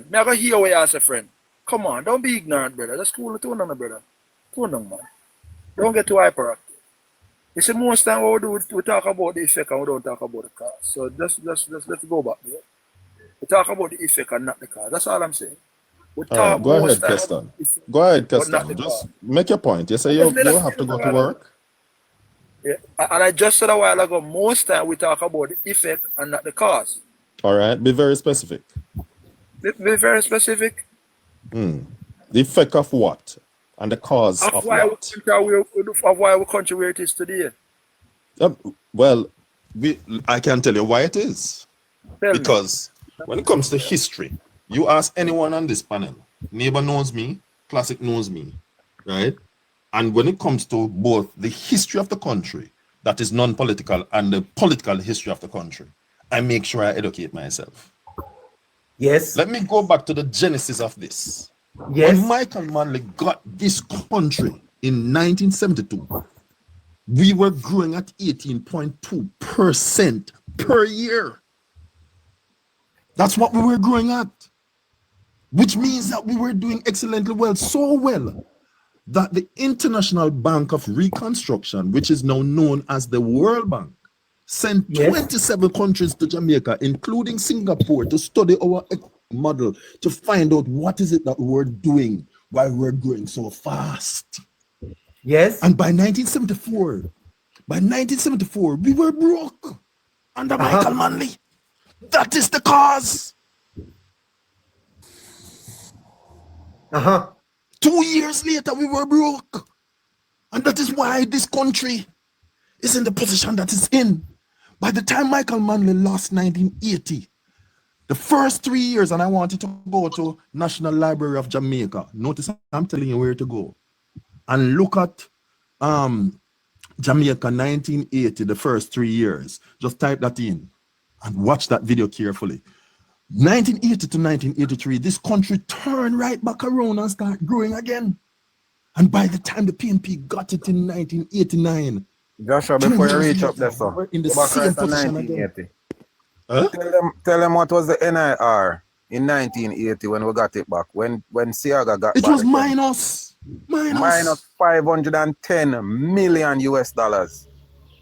Me I go hear what you ask a friend. Come on, don't be ignorant, brother. That's cool. Tune on, brother. Tune on, man. Don't get too hyperactive. You see, most time what we do, we talk about the effect and we don't talk about the cause. So let's go back there. We talk about the effect and not the cause. That's all I'm saying. We All right, go ahead, most time Keston. about the effect, Go ahead, but not the Keston. Just cause. make your point. You say you have to go to work. Yeah. And I just said a while ago, most time we talk about the effect and not the cause. All right, be very specific. Be very specific. The effect of what? And the cause of what? Of why our country where it is today. Well, I can tell you why it is. Tell me. Because when it comes to history, you ask anyone on this panel, Neighbor knows me, Classic knows me, right? And when it comes to both the history of the country, that is non-political, and the political history of the country, I make sure I educate myself. Yes. Let me go back to the genesis of this. Yes. When Michael Manley got this country in 1972, we were growing at 18.2% per year. That's what we were growing at, which means that we were doing excellently well, so well that the International Bank of Reconstruction, which is now known as the World Bank, sent 27 countries to Jamaica, including Singapore, to study our model, to find out what is it that we're doing while we're growing so fast. Yes. And by 1974, we were broke under Michael Manley. That is the cause. 2 years later, we were broke. And that is why this country is in the position that it's in. By the time Michael Manley lost 1980, the first 3 years, and I wanted to go to National Library of Jamaica. Notice I'm telling you where to go. And look at Jamaica 1980, the first 3 years. Just type that in and watch that video carefully. 1980 to 1983, this country turned right back around and started growing again. And by the time the PNP got it in 1989, Joshua, before you reach up there, sir, we're in the go back same right to position 1980. again. Huh? Tell them what was the NIR in 1980 when we got it back, when Siaga got it back. Was minus 510 million US dollars.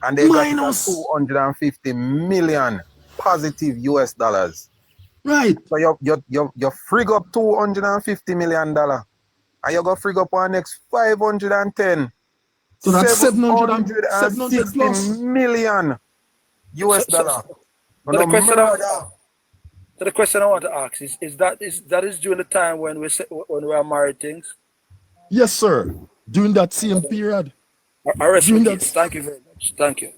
And they got 250 million positive US dollars. Right. So you frig up $250 million. And you go frig up our next 510. So that's 700 plus. million US dollar. So the question I want to ask is that during the time when we are married things? Yes, sir. During that same period. I respect it. Thank you very much. Thank you.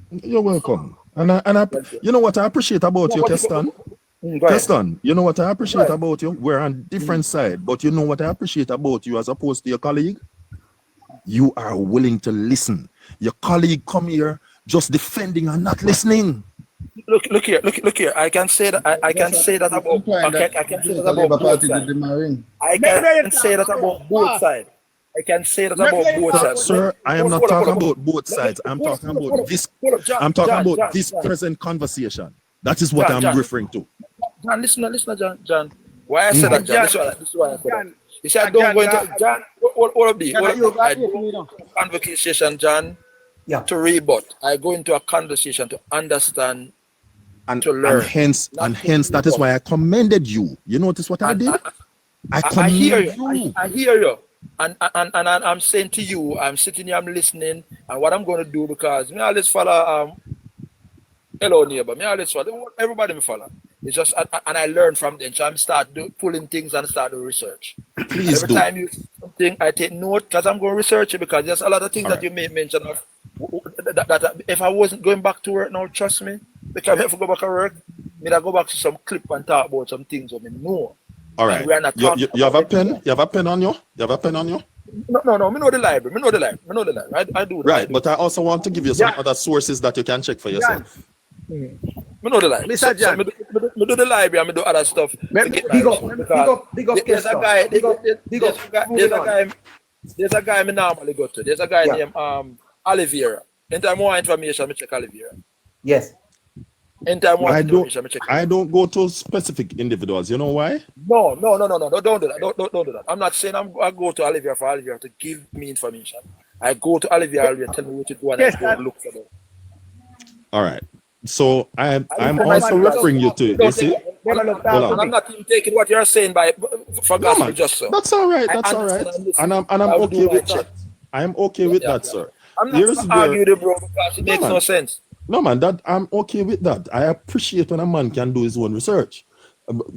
You're welcome. And I you know what I appreciate about you, Keston? Keston, you know what I appreciate about you? We're on different side, but you know what I appreciate about you as opposed to your colleague? You are willing to listen. Your colleague come here just defending and not listening. Look here. I can say that I can say that about both sides. I can say that about both sides. I can say that about both sides. Sir, I am not talking about both sides. I'm talking about this. I'm talking about this present conversation. That is what I'm referring to. John, listen, John. Why I said that, John? This is why I said that. You see, I don't go into John. What of the? I don't go into a conversation, John, to rebut. I go into a conversation to understand and to learn. And hence, that is why I commended you. You notice what I did? I hear you. I hear you. And I'm saying to you, I'm sitting here, I'm listening, and what I'm going to do, because me always follow hello neighbor, me always follow everybody me follow. It's just and I learn from them, so I'm start pulling things and start doing research. Please Every time you say something, I take note because I'm going to research it, because there's a lot of things that you may mention of that if I wasn't going back to work now, trust me, because if I go back to work, I go back to some clip and talk about some things that I know. All right. You have a pen? You have a pen on you? You have a pen on you? No. Me know the library. I do. Right, but I also want to give you some other sources that you can check for yourself. Me know the library. Mr. John. Me do the library and me do other stuff. Big up. There's a guy me normally go to. There's a guy named Oliveira. Anytime more information, me check Oliveira. Yes. I don't go to specific individuals. You know why? No. Don't do that. I'm not saying I go to Oliveira for Oliveira to give me information. I go to Oliveira and tell me what to do, and I go and look for them. All right. So I'm also referring you to it. You see? I'm not even taking what you're saying for gospel just so. That's all right. And I'm okay with that. I'm okay with that, sir. I'm not arguing with bro because it makes no sense. No, man, that I'm okay with that. I appreciate when a man can do his own research.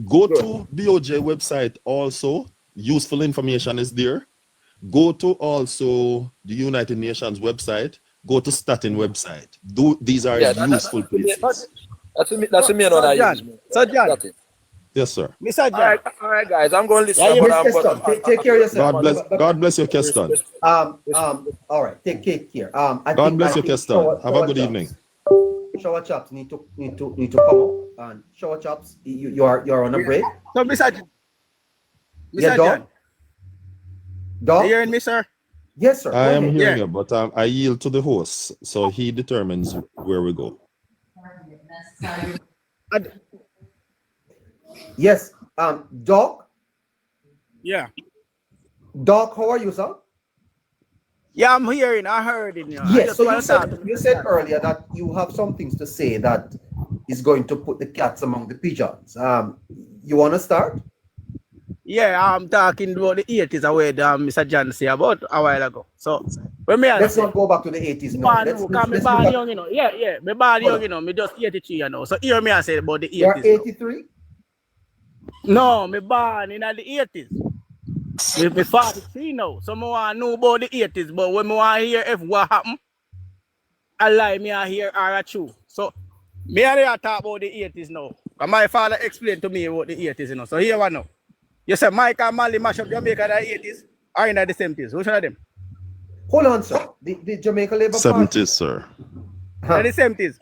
Go to BOJ website also. Useful information is there. Go to also the United Nations website. Go to Statin website. These are useful places. That's me and I use. So John. Yes, sir. Mr. John. All right, guys. I'm going to listen. Take care of yourself. God bless you, Keston. All right. Take care. God bless you, Keston. Have a good evening. Shower chops need to come up, and shower chops you're on a break. So Mr. John. Are you hearing me, sir? Yes, sir. I am hearing you, but I yield to the host, so he determines where we go. Yes. Doc. Yeah. Doc, how are you, sir? Yeah, I'm hearing. I heard it. Yes. So you said earlier that you have some things to say that is going to put the cats among the pigeons. You want to start? Yeah, I'm talking about the 80s away that Mr. John said about a while ago. So, when me let's not go back to the 80s now. Me born young, you know. Yeah. Me born young, you know. Me just 83, you know. So, hear me I say about the 80s. You're 83? No, me born in the 80s. Me 43 now. So, I want to know about the 80s. But when I want to hear if what happened, I lie me I hear are true. So, me I talk about the 80s now. And my father explained to me about the 80s, you know. So, here one now. You said Mike and Mali mash up Jamaica in the 80s or in the 70s? Which one of them? Hold on, sir. The Jamaica Labour Party. 70s, sir. In the 70s.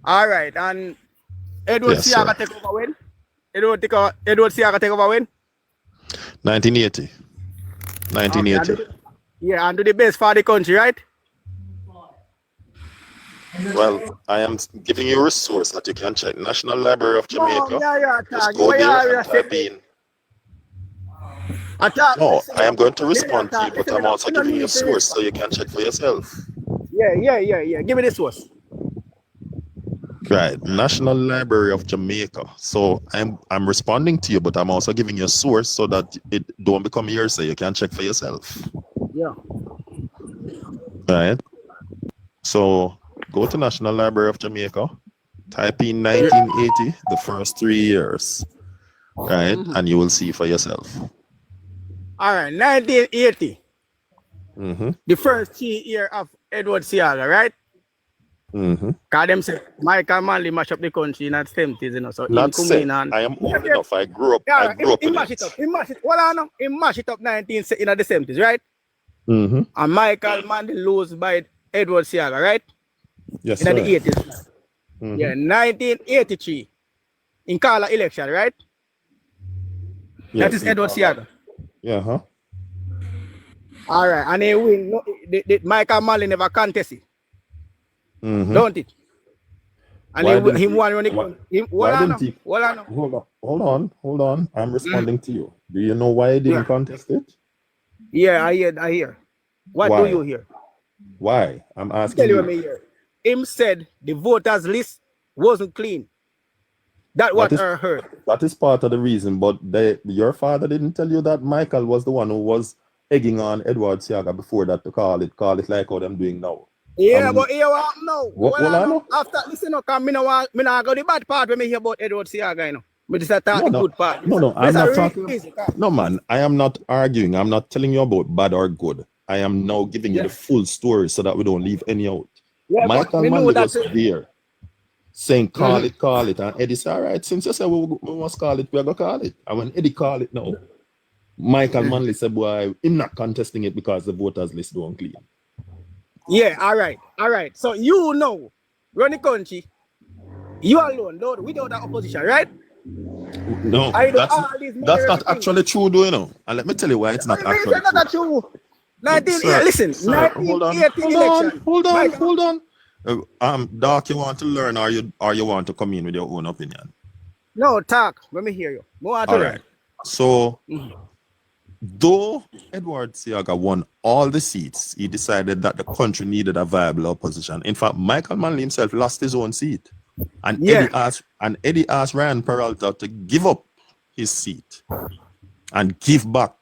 All right. And Edward Siaga take over when? Edward Siaga take over when? 1980. 1980. Okay, and do the best for the country, right? Well, I am giving you a resource that you can check. National Library of Jamaica. Just go there and type in. No, I am going to respond to you, but I'm also giving you a source so you can check for yourself. Yeah. Give me the source. Right, National Library of Jamaica. So I'm responding to you, but I'm also giving you a source so that it don't become hearsay. You can check for yourself. Yeah. Right. So go to National Library of Jamaica, type in 1980, the first 3 years, right, and you will see for yourself. All right, 1980. Mm-hmm. The first 3 year of Edward Seaga, right? Mm-hmm. Because them say Michael Manley mash up the country in the 70s, you know. So Not come say in and I am old enough. I grew up. yeah, I grew up he in mash it. it up. He mash it. Well, I know. He mash it up 19 in the 70s, right? Mm-hmm. And Michael Manley lose by Edward Seaga, right? Yes, In sir. the 80s. Mm-hmm. Yeah, 1983 in Kala election, right? Yes, That is Edward Seaga. Yeah, huh? All right, and he win. No, Michael Manley never contest it, don't it? And he won running. Hold on. I'm responding to you. Do you know why he didn't contest it? Yeah, I hear. What Why? do you hear? Why? I'm asking Tell you you. what me hear. Him said the voters list wasn't clean. That what I heard. That is part of the reason, but your father didn't tell you that Michael was the one who was egging on Edward Seaga before that to call it like how them doing now. Yeah, but here what now? What I know? After listen, come me no go the bad part when me hear about Edward Seaga, you know. But this is the good part. No, I'm not talking. No, man, I am not arguing. I'm not telling you about bad or good. I am now giving you the full story so that we don't leave any out. Yeah, Michael Manley was there saying call it, and Eddie said, all right, since you said we must call it, we're going to call it. And when Eddie called it now, Michael Manley said, boy, I'm not contesting it because the voters list don't clean. Yeah, all right. So you know, run the country, you alone, Lord, without the opposition, right? No, that's not actually true, though, you know. And let me tell you why it's not actually true. 1980 election. Hold on. Doc, you want to learn or you want to come in with your own opinion? No, talk. Let me hear you. All right. So, though Edward Seaga won all the seats, he decided that the country needed a viable opposition. In fact, Michael Manley himself lost his own seat. And Eddie asked Ryan Peralta to give up his seat and give back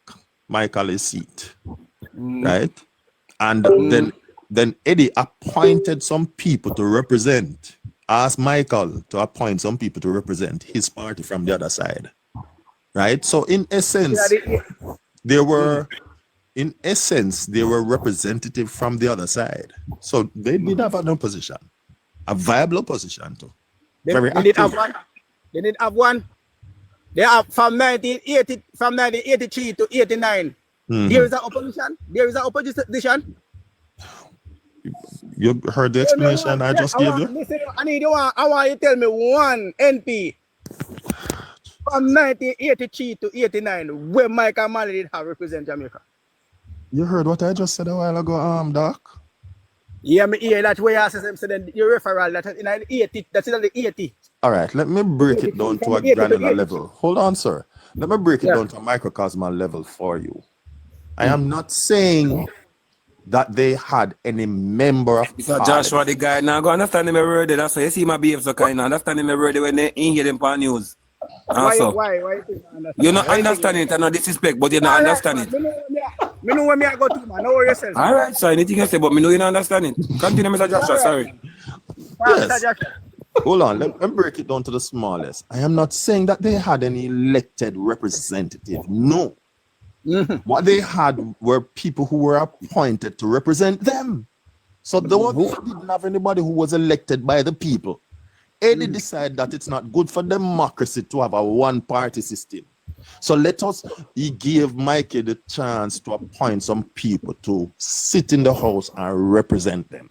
Michael his seat. Right? And then Eddie appointed some people to represent, asked Michael to appoint some people to represent his party from the other side. Right? So in essence, they were representative from the other side. So they did have an opposition, a viable opposition too. They did have one. They have from 1983 to 89. There is an opposition. You heard the explanation I just gave you? Listen, I want you to tell me one NP from 1983 to 89 where Michael Manley did have represent Jamaica. You heard what I just said a while ago, Doc? Yeah, me hear that way. So then your referral that in the 80, that's in the 80. All right, let me break it down to a granular level. Hold on, sir. Let me break it down to a microcosmal level for you. I am not saying that they had any member of so Joshua the guy now go understand him already. That's why you see my behave so kind of understand him already when they in hear them on news. Why you not understand it and not disrespect, but you not understand it. Me know where me I go to, man. Know yourself. All right, so anything you say, but me know you don't understand it. Continue, Mr. Joshua, sorry. Yes. Hold on, let me break it down to the smallest. I am not saying that they had any elected representative. No. What they had were people who were appointed to represent them. So they didn't have anybody who was elected by the people. Eddie decided that it's not good for democracy to have a one-party system. So he gave Mikey the chance to appoint some people to sit in the house and represent them.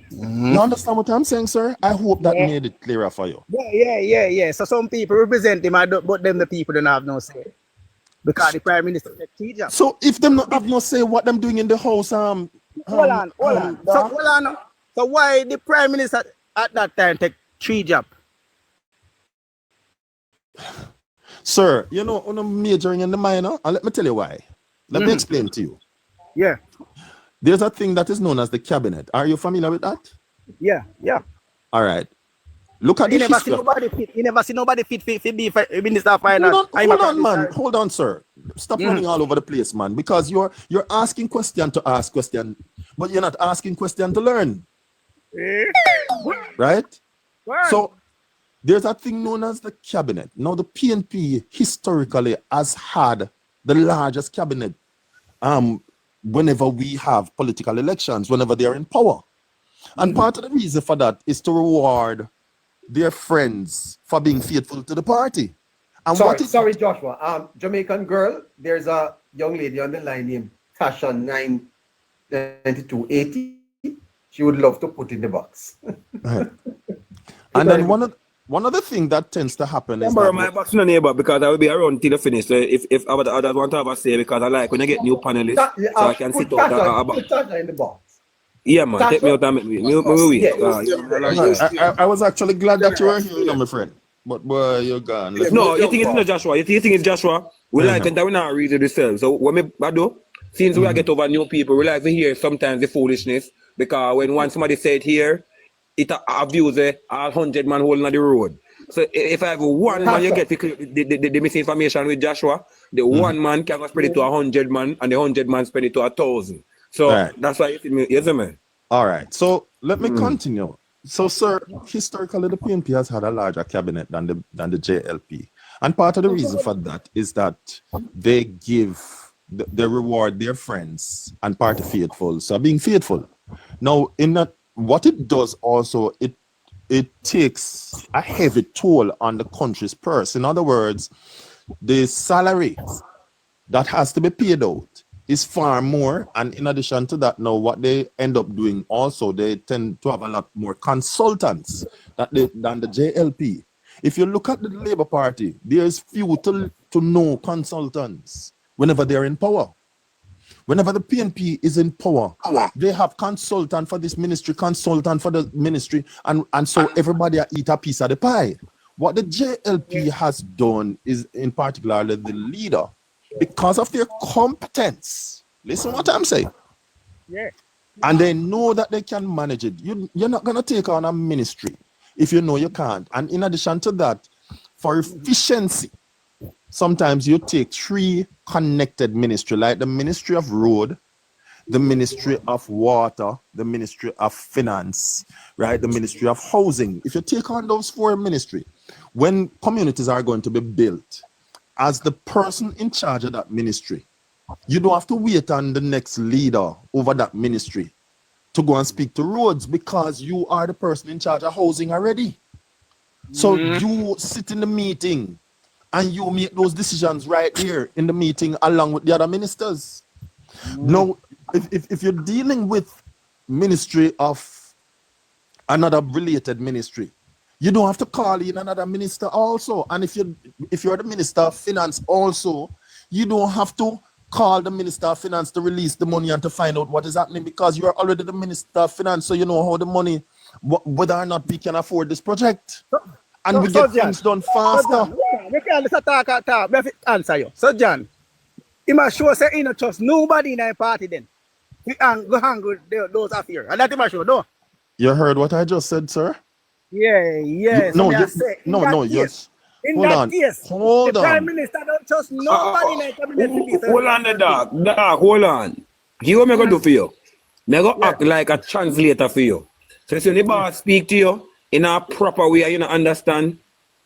You understand what I'm saying, sir? I hope that made it clearer for you. Yeah. So some people represent him, but them the people don't have no say. Because the Prime Minister take 3 jobs. So if them not have no say what them doing in the house, hold on. So why the Prime Minister at that time take 3 jobs? Sir, you know, on a majoring in the minor, and let me tell you why. Let me explain to you. Yeah. There's a thing that is known as the cabinet. Are you familiar with that? Yeah. All right. Look at He the never see history. nobody fit. He never see nobody fit to be Minister of Finance. Hold on, man. Hold on, sir. Stop running all over the place, man. Because you're asking question to ask question, but you're not asking question to learn. Right? So there's a thing known as the cabinet. Now the PNP historically has had the largest cabinet whenever we have political elections, whenever they are in power. And part of the reason for that is to reward their friends for being faithful to the party. And sorry, Joshua. Jamaican girl, there's a young lady on the line named Tasha 99280. She would love to put in the box. And then one of the things that tends to happen is that my box no neighbor because I will be around till the finish. So if others want to have a say, because I like when I get new panelists, so I can sit out. Put Tasha in the box. Yeah, man, take me out and make me. I was actually glad that you were here, my friend. But boy, you're gone. No, you think it's not Joshua? You think it's Joshua? We like it that we not read it ourselves. So when we do, since we get over new people, we like to hear sometimes the foolishness, because when somebody said here, it abuse 100 man holding on the road. So if I have one man, you get the misinformation with Joshua, the one man can spread it to 100 man, and the 100 man spread it to 1,000. So that's why you see me, yes, man. All right. So let me continue. So, sir, historically, the PNP has had a larger cabinet than the JLP, and part of the reason for that is that they reward their friends and party faithful. So, being faithful. Now, in that, what it does also, it takes a heavy toll on the country's purse. In other words, the salary that has to be paid out is far more, and in addition to that, now what they end up doing also, they tend to have a lot more consultants than the JLP. If you look at the Labour Party, there's few to no consultants whenever they're in power. Whenever the PNP is in power, they have consultant for this ministry, consultant for the ministry, and so everybody eat a piece of the pie. What the JLP has done is, in particular, the leader, because of their competence. Listen what I'm saying. Yeah. And they know that they can manage it. You're not going to take on a ministry if you know you can't. And in addition to that, for efficiency, sometimes you take 3 connected ministries, like the Ministry of Road, the Ministry of Water, the Ministry of Finance, right? The Ministry of Housing. If you take on those 4 ministries, when communities are going to be built, as the person in charge of that ministry, you don't have to wait on the next leader over that ministry to go and speak to roads, because you are the person in charge of housing already. So you sit in the meeting and you make those decisions right here in the meeting along with the other ministers. Now, if you're dealing with ministry of another related ministry, you don't have to call in another minister also. And if you're the Minister of Finance also, you don't have to call the Minister of Finance to release the money and to find out what is happening, because you are already the Minister of Finance, so you know how the money, whether or not we can afford this project. And we get things done faster. We can't just talk. We have to answer you. So, John, he must show say he not trust nobody in the party then. We go hang with those affairs. And that he must show, no? You heard what I just said, sir? Yeah. No, yes. In that case, the Prime Minister don't trust nobody in the cabinet. Hold on, the dog, hold on. Here's what I'm going to do for you. I'm going to act like a translator for you. So if the boss speak to you in a proper way, you don't understand,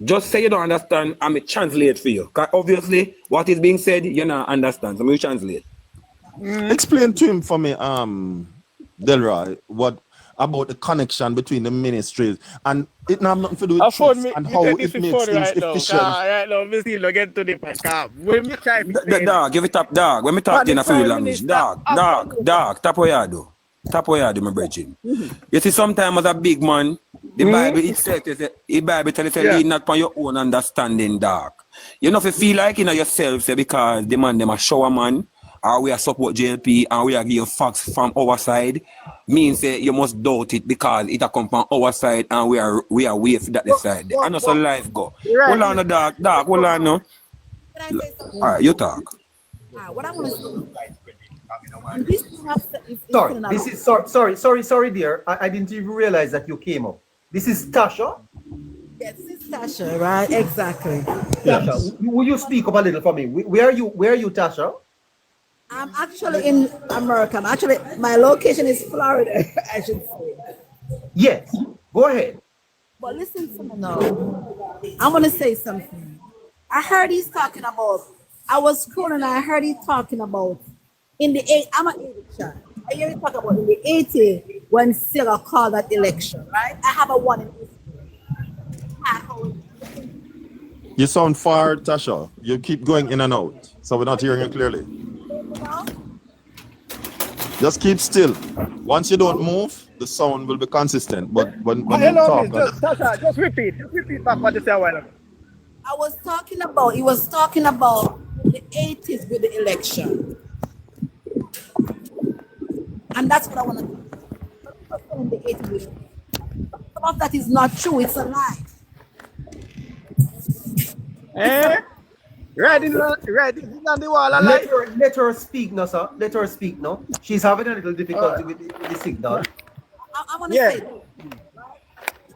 just say you don't understand, and I translate for you. Because obviously, what is being said, you don't understand. So I translate. Explain to him for me, Delroy, what about the connection between the ministries, and it have nothing to do with trust and how it makes things efficient. Right now, we still get to the back. When we try to dog, give it up, dog. When we talk in a few language, dog, tap what you do. Tap what you do, my brethren. You see, sometimes as a big man, the Bible itself, the Bible tells you lean not on your own understanding, dog. You know, if you feel like you know yourself, say, because the man, them a shower man, or we are support JLP and we are give facts from our side, means that you must doubt it because it a come from our side and we are Weath that the side. And also life go. Hold on, the dog, hold on now. Alright, you talk. What I want to say. Sorry, dear. I didn't even realize that you came up. This is Tasha. Tasha, right? Exactly. Yes. Tasha, will you speak up a little for me? Where are you, Tasha? I'm actually in America. My location is Florida, I should say. Yes. Go ahead. But listen to me now. I want to say something. I heard he's talking about, I was scrolling and I heard he's talking about in the I'm an 80 child. I hear you talk about in the 80 when Sarah called that election, right? I have a one in this. You sound far, Tasha. You keep going in and out, so we're not hearing you clearly. Just keep still. Once you don't move, the sound will be consistent. But when you Hello, talk, Miss. Tasha, just repeat back what you said a while ago. I was talking about, he was talking about the 80s with the election. And that's what I want to do. In the 80s. Some of that is not true, it's a lie. Ready on the wall. Let her speak now, sir. Let her speak now. She's having a little difficulty with the signal. I want to say,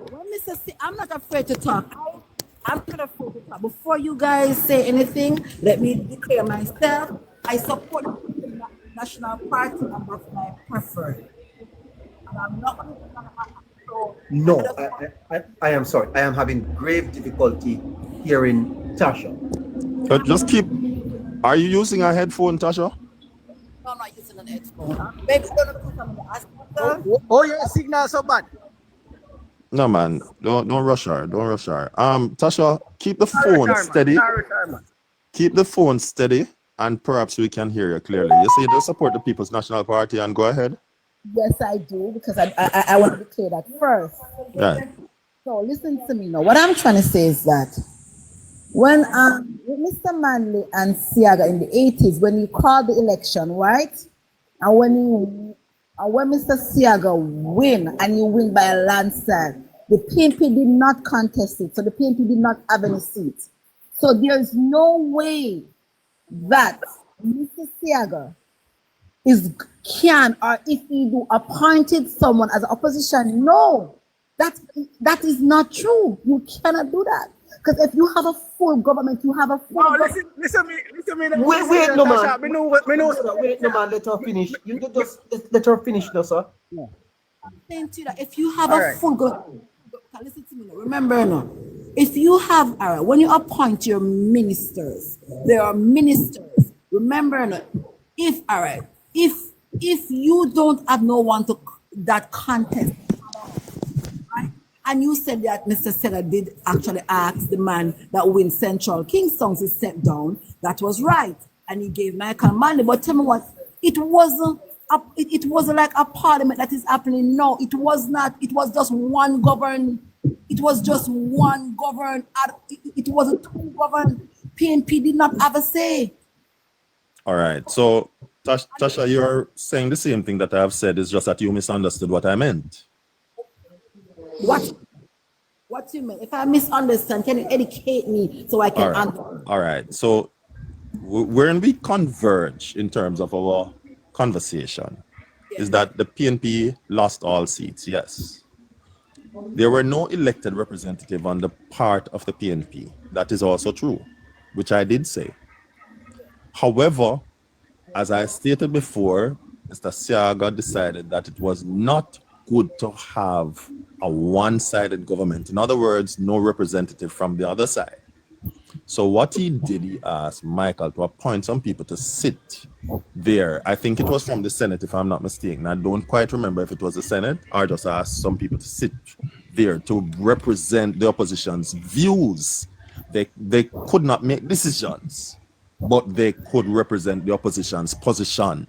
when I'm not afraid to talk. I'm not afraid to talk. Before you guys say anything, let me declare myself. I support the National Party and that's my preferred. And I'm not going to. No, I am sorry. I am having grave difficulty hearing Tasha. but just keep. Are you using a headphone, Tasha? No, I'm not using an headphone. Maybe Your signal so bad. No, man. Don't rush her. Don't rush her. Tasha, keep the phone steady. Keep the phone steady, and perhaps we can hear you clearly. You say you don't support the People's National Party, and go ahead. Yes, I do, because I want to declare that first. Right. So listen to me now. What I'm trying to say is that when Mr. Manley and Siaga in the 80s, when he called the election, right? And when Mr. Siaga win, and he win by a landslide, the PNP did not contest it. So the PNP did not have any seats. So there's no way that Mr. Siaga or if he do appointed someone as opposition. No, that is not true. You cannot do that. Because if you have a full government, you have a full government. Listen me. Wait, no man. Wait, no man. Let her finish. You just let her finish, no, sir. I'm saying to you that if you have a full government, listen to me now. Remember now, if you have, when you appoint your ministers, there are ministers. Remember now, if you don't have no one to that contest, right? And you said that Mr. Seller did actually ask the man that wins Central Kingston to step down, that was right. And he gave Michael money. But tell me what, it wasn't like a parliament that is happening now. It was not, it was just one governed, it was just one governed, it wasn't two governed. PNP did not have a say. All right. So, Tasha, you're saying the same thing that I have said. It's just that you misunderstood what I meant. What do you mean? If I misunderstand, can you educate me so I can understand? All right. So, when we converge in terms of our conversation, is that the PNP lost all seats? Yes. There were no elected representative on the part of the PNP. That is also true, which I did say. However, as I stated before, Mr. Siaga decided that it was not good to have a one-sided government. In other words, no representative from the other side. So what he did, he asked Michael to appoint some people to sit there. I think it was from the Senate, if I'm not mistaken. I don't quite remember if it was the Senate or just asked some people to sit there to represent the opposition's views. They could not make decisions, but they could represent the opposition's position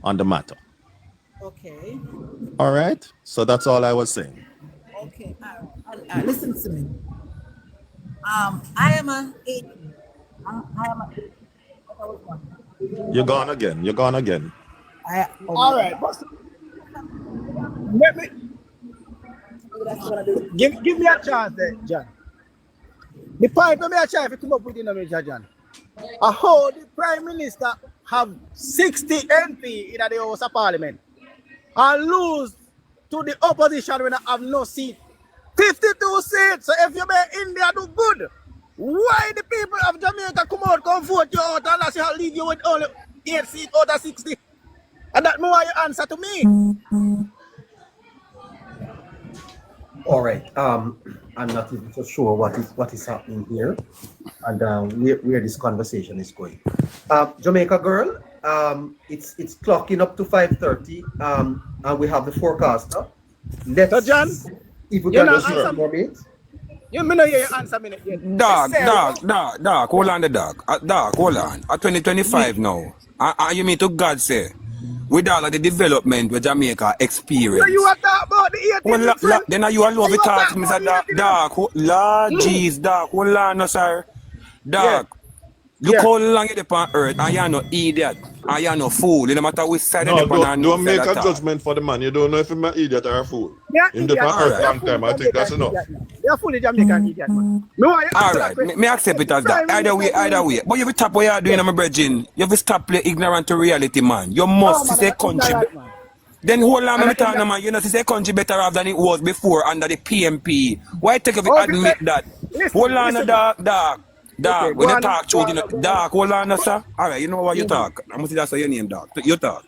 on the matter. Okay. All right. So that's all I was saying. Okay. Listen to me. I am an 8. You're gone again. You're gone again. All right. Let me give me a chance there, John. The point let me a chance to come up with the name, John. How the Prime Minister have 60 MP in the House of Parliament and lose to the opposition when I have no seat. 52 seats. So if you make India do good, why the people of Jamaica come vote you out unless you leave you with only 8 seats out of 60? And that's more your answer to me. All right. I'm not even so sure what is happening here, and where this conversation is going. Jamaica girl, it's clocking up to 5:30. And we have the forecaster. Let's, so John, if we can just hear from it. You may not hear your answer minute yet. Dog, hold on the dog. Dog, hold on. At 2025 now. You mean to God say, with all of the development with Jamaica experience. So you are talking about the 18th. Well, then you alone to talk to me, sir. Dog, Lord jeez, dog, hold on, no, sir. Dog, look how long you're on earth and you're no idiot and you're no fool. No matter which side No, don't make a talk. judgment for the man. You don't know if he's an idiot or a fool. Yeah, In the past long time, I think that's enough. You're fully Jamaican idiot, man. Alright, me accept it as that. Either way. But you have to stop what you're doing, my brethren. You have to stop playing ignorant to reality, man. You must say country. Then hold on, me talking, man. You know, say country better off than it was before under the PMP. Why take of it admit that? Hold on, dog. When you talk truth, you know, dog, hold on, sir. Alright, you know what you talk. I'm going to say your name, dog. You talk.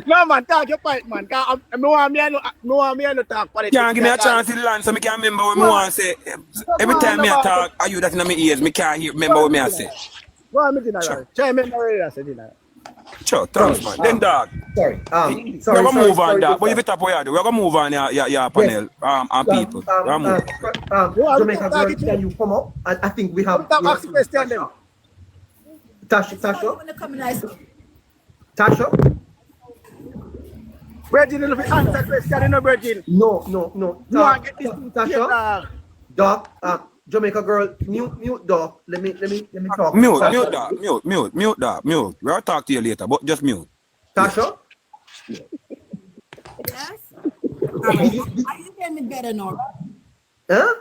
No, man, talk your point, man. I want me to talk politics. Can't give me a chance to land so I can remember what I want to say. Every time I talk, I you that in my ears, I can't remember what I say. Go on, General. Try remember what I said, General. Sure, thanks, man. Then, dog. Sorry. We're going to move on, dog. But if you tap what you do, we're going to move on your panel and people. Jamaica girl, can you come up? I think we have. Tasha? Virgin, if you answer question, no Virgin. No. Tasha? Doc, Jamaica girl, mute Doc. Let me talk. Mute, Doc. We'll talk to you later, but just mute. Tasha? Yes? Are you hearing me better now? Huh?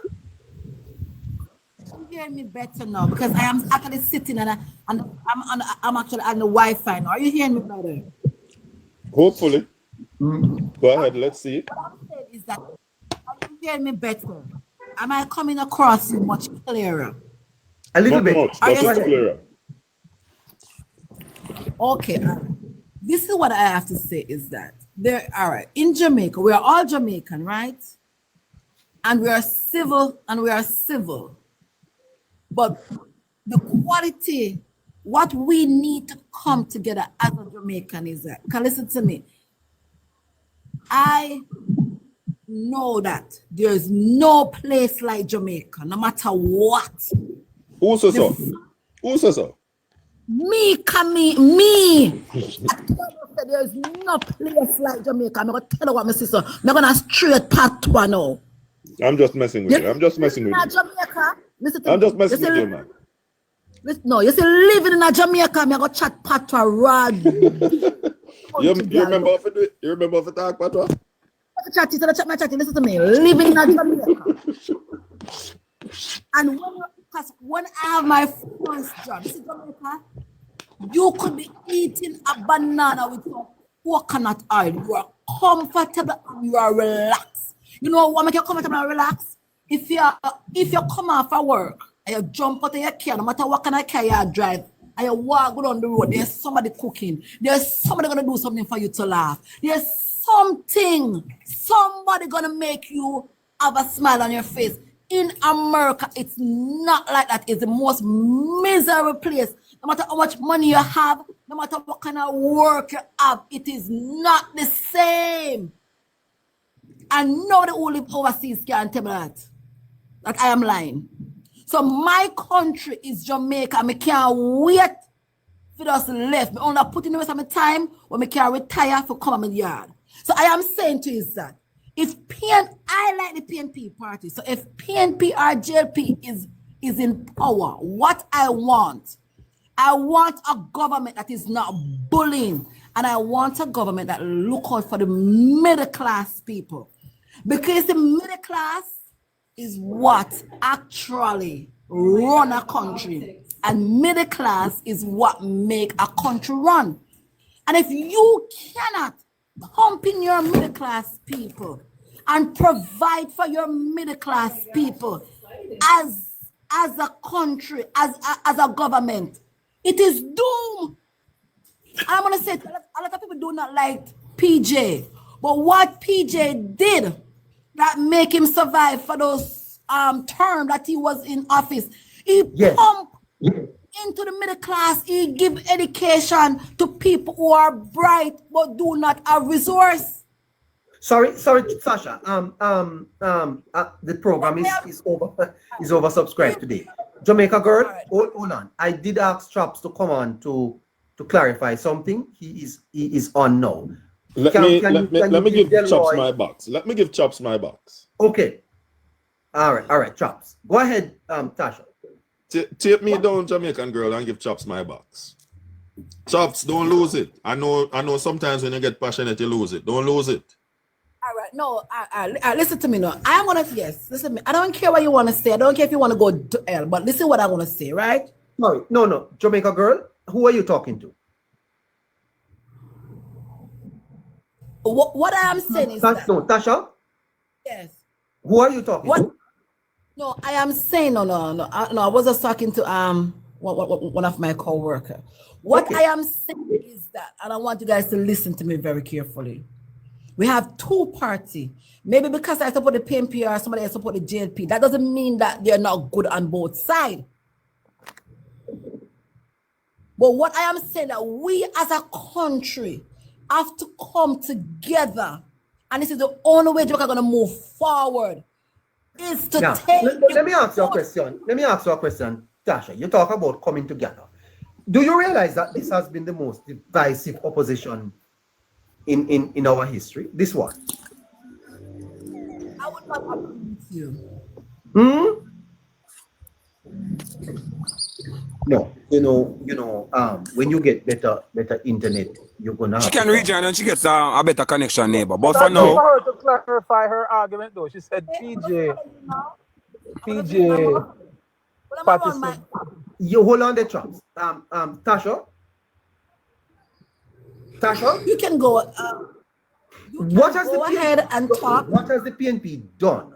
You hear me better now because I am actually sitting and I'm actually on the Wi-Fi now. Are you hearing me better? Hopefully. Go ahead, let's see. What I'm saying is that are you hearing me better? Am I coming across you much clearer? A little bit. Much, but it's clearer. Okay. This is what I have to say is that all right, in Jamaica, we are all Jamaican, right? And we are civil. But the quality, what we need to come together as a Jamaican is that, listen to me. I know that there's no place like Jamaica, no matter what. Who says so? Who says so? Me. There's no place like Jamaica. I'm going to tell you what, my sister. I'm going to straight patois now. I'm just messing with you. I'm just messing with you. Jamaica. I'm just messing with you, man. No, you see, living in a Jamaica, I'm going to chat patois rad. You remember if you do it? You remember if you talk patois? Chat, listen to me. Living in a Jamaica. And when I have my first job, this is Jamaica, you could be eating a banana with some coconut oil. You are comfortable and you are relaxed. You know what make you comfortable and relaxed? If you come off of work and you jump out of your car, no matter what kind of car you drive, and you walk down the road, there's somebody cooking. There's somebody gonna do something for you to laugh. There's somebody gonna make you have a smile on your face. In America, it's not like that. It's the most miserable place. No matter how much money you have, no matter what kind of work you have, it is not the same. And nobody who live overseas can tell me that I am lying. So my country is Jamaica. I can't wait for us left. I only put in the rest of my time when I can retire for come in the yard. So I am saying to you is that if I like the PNP party. So if PNP or JLP is in power, what I want a government that is not bullying, and I want a government that look out for the middle class people, because the middle class is what actually run a country, and middle class is what make a country run. And if you cannot pump in your middle class people and provide for your middle class people as a country, as a government, it is doomed. And I'm going to say, a lot of people do not like PJ, but what PJ did that make him survive for those term that he was in office, he pumped into the middle class, he give education to people who are bright but do not have resource. Sorry, Sasha. The program is oversubscribed today. Jamaica girl, hold on. I did ask Chops to come on to clarify something. He is on now. Let me give Chops my box. Let me give Chops my box. Okay. All right, Chops. Go ahead, Tasha. Take me down, Jamaican girl, and give Chops my box. Chops, don't lose it. I know sometimes when you get passionate, you lose it. Don't lose it. All right, no, listen to me now. I'm gonna listen to me. I don't care what you want to say. I don't care if you want to go to hell, but listen what I want to say, right? Sorry, no, Jamaica girl, who are you talking to? What I am saying is that, no, Tasha. Yes. Who are you talking to? No, I am saying no. I was just talking to one of my co-workers. What I am saying is that, and I want you guys to listen to me very carefully. We have two parties. Maybe because I support the PNP or somebody else support the JLP, that doesn't mean that they're not good on both sides. But what I am saying that we as a country have to come together, and this is the only way Jamaica are going to move forward, is to take... Let me ask you a question. Tasha, you talk about coming together. Do you realize that this has been the most divisive opposition in our history? This one. I would not agree with you. No, when you get better internet, you're gonna. She can rejoin and she gets a better connection, neighbor. But for For now, her to clarify her argument, though, she said PJ. You hold on the Chops. Tasha, you can go. What has go ahead and talk. What has the PNP done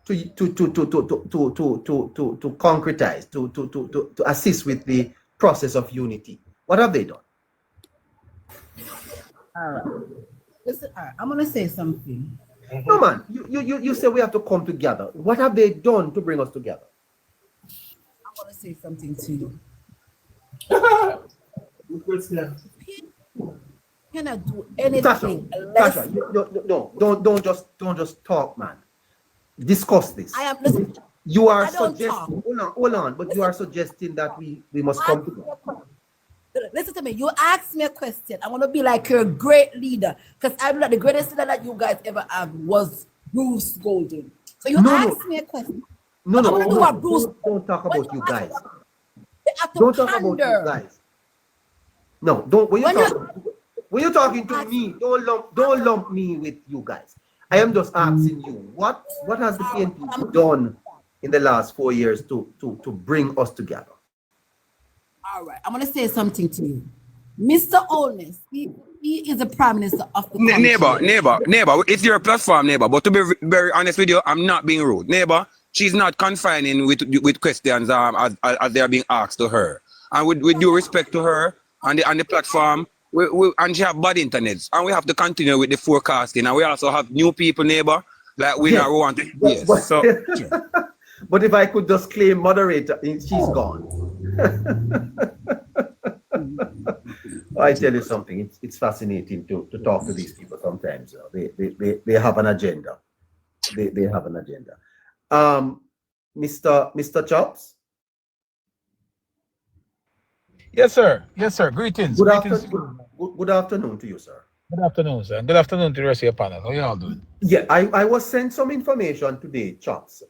to concretize, to assist with the process of unity? What have they done? All right. Listen, I'm gonna say something. No man, you say we have to come together. What have they done to bring us together? I'm gonna say something to you. Cannot do anything. Tasha, don't just talk, man. Discuss this. I am listening. You are suggesting. Hold on, but you are suggesting that we must come together. Listen to me. You asked me a question. I want to be like your great leader, because I believe the greatest leader that you guys ever have was Bruce Golden. So you asked me a question. Don't talk about you guys. Don't talk about you guys. No, don't. When you're talking to me, don't lump me with you guys. I am just asking you, what has the PNP done in the last 4 years to bring us together? All right, I'm going to say something to you. Mr. Holness, he is the Prime Minister of the country. Neighbor, it's your platform, neighbor. But to be very honest with you, I'm not being rude. Neighbor, she's not confining with questions as they are being asked to her. And with due respect to her on the platform, and she have bad internet, and we have to continue with the forecasting, and we also have new people, neighbor, like we not want to. Yes. But if I could just claim moderator, she's gone. I tell you something, it's fascinating to talk to these people sometimes. They have an agenda. They have an agenda. Mr. Chops? Yes, sir. Greetings. Good afternoon to you, sir. Good afternoon, sir. Good afternoon to the rest of your panel. How you all doing? Yeah, I was sent some information today, Chops,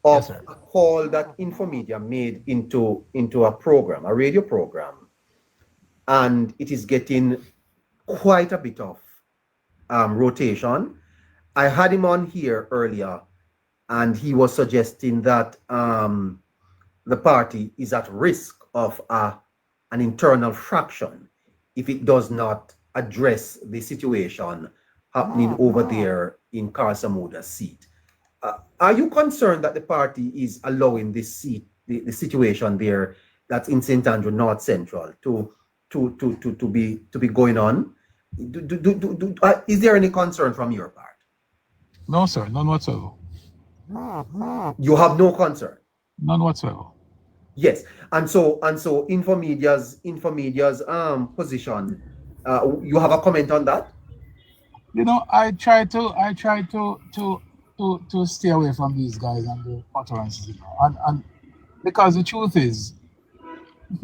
of a call that Infomedia made into a program, a radio program, and it is getting quite a bit of rotation. I had him on here earlier, and he was suggesting that the party is at risk of an internal fraction if it does not address the situation happening over there in Carsamoda's seat. Are you concerned that the party is allowing this seat, the situation there that's in St. Andrew North Central to be going on? Is there any concern from your part? No, sir, none whatsoever. You have no concern? None whatsoever. Yes, and so Infomedia's position. You have a comment on that? You know, I try to stay away from these guys and the utterances, you know, and because the truth is, if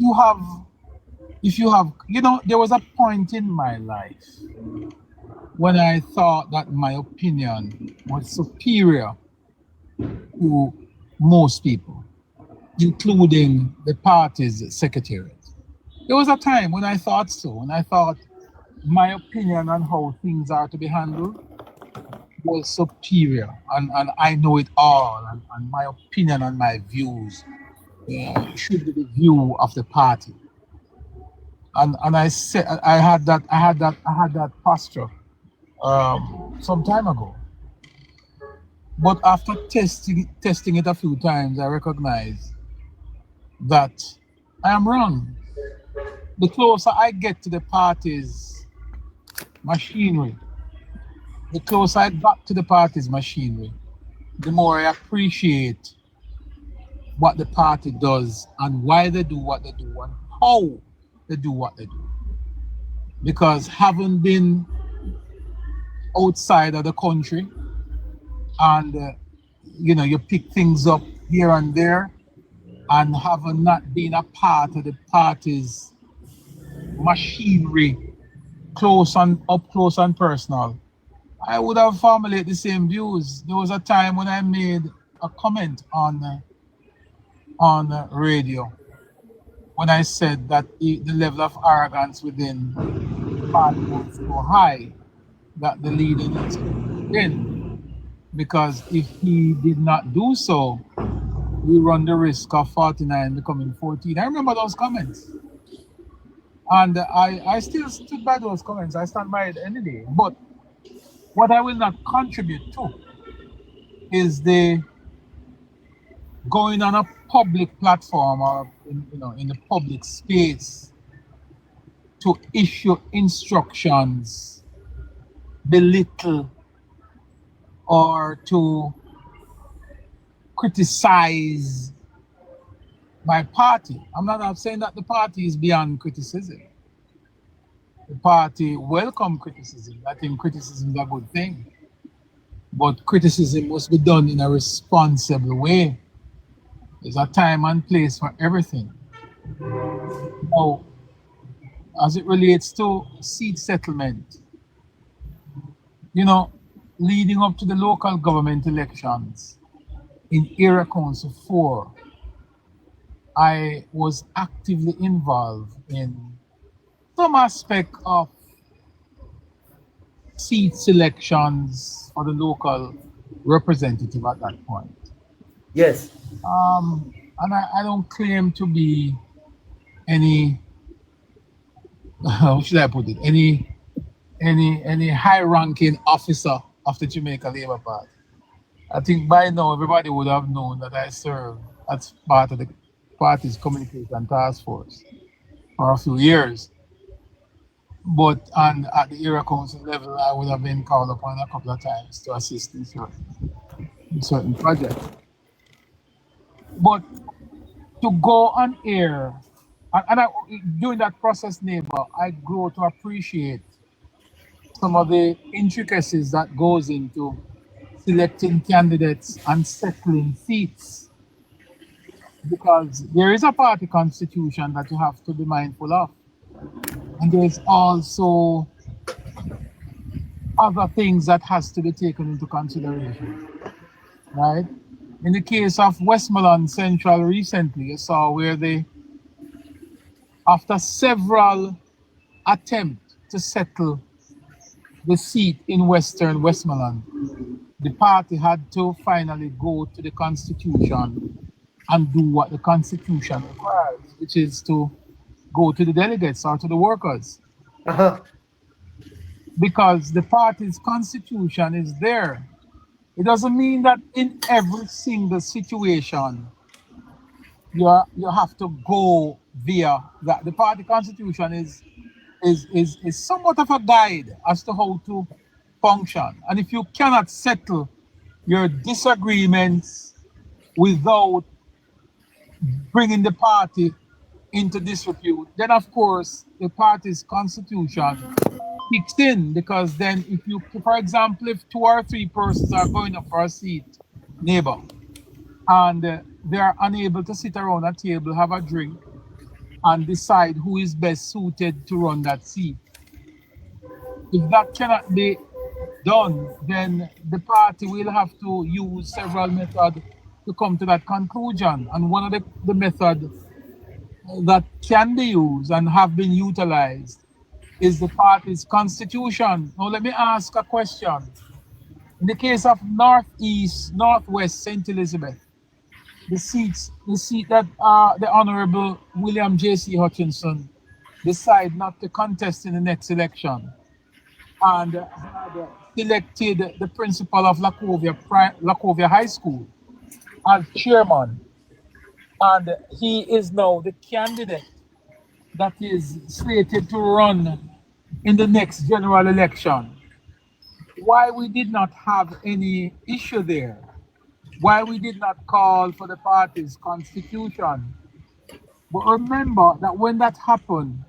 you have, you know, there was a point in my life when I thought that my opinion was superior to most people, including the party's secretariat. There was a time when I thought so, when I thought my opinion on how things are to be handled was superior, and I know it all, and my opinion and my views should be the view of the party. And I said I had that posture some time ago. But after testing it a few times, I recognize that I am wrong. The closer I get to the party's machinery, the closer I got to the party's machinery, the more I appreciate what the party does and why they do what they do and how they do what they do. Because having been outside of the country and you know, you pick things up here and there, and having not been a part of the party's machinery up close and personal, I would have formulated the same views. There was a time when I made a comment on radio when I said that the level of arrogance within the party was so high that the leader needs to win, because if he did not do so, we run the risk of 49 becoming 14. I remember those comments. And I still stood by those comments. I stand by it any day. But what I will not contribute to is the going on a public platform or in the public space to issue instructions, belittle, or to criticize my party. I'm not saying that the party is beyond criticism. The party welcome criticism. I think criticism is a good thing. But criticism must be done in a responsible way. There's a time and place for everything. Now, as it relates to seat settlement, you know, leading up to the local government elections in Area Council 4, I was actively involved in some aspect of seat selections for the local representative at that point. Yes. And I don't claim to be any, how should I put it, any high-ranking officer of the Jamaica Labour Party. I think by now everybody would have known that I served as part of the party's communication task force for a few years. But at the Area Council level, I would have been called upon a couple of times to assist in certain projects. But to go on air, and during that process, neighbor, I grew to appreciate some of the intricacies that goes into selecting candidates and settling seats, because there is a party constitution that you have to be mindful of, and there's also other things that has to be taken into consideration, right? In the case of Westmoreland Central recently, you saw where they, after several attempts to settle the seat in Western Westmoreland, the party had to finally go to the Constitution and do what the Constitution requires, which is to go to the delegates or to the workers. because the party's constitution is there. It doesn't mean that in every single situation you have to go via that. The party constitution is somewhat of a guide as to how to function. And if you cannot settle your disagreements without bringing the party into disrepute, then of course the party's constitution kicks in, because then if you, for example, if 2 or 3 persons are going up for a seat, neighbor, and they are unable to sit around a table, have a drink, and decide who is best suited to run that seat. If that cannot be done, then the party will have to use several methods to come to that conclusion. And one of the methods that can be used and have been utilized is the party's constitution. Now let me ask a question. In the case of Northwest St. Elizabeth, the seat that the Honorable William J.C. Hutchinson decided not to contest in the next election, and had selected the principal of Lacovia High School as chairman, and he is now the candidate that is slated to run in the next general election. Why we did not have any issue there? Why we did not call for the party's constitution? But remember that when that happened,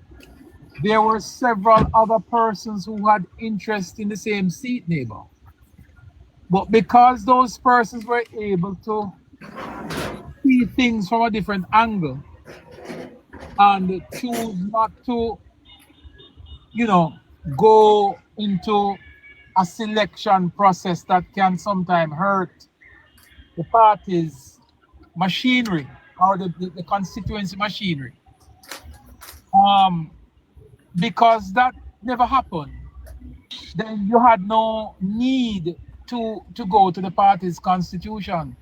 there were several other persons who had interest in the same seat, neighbor. But because those persons were able to see things from a different angle and choose not to, go into a selection process that can sometimes hurt the party's machinery or the constituency machinery. Because that never happened, then you had no need to go to the party's constitution,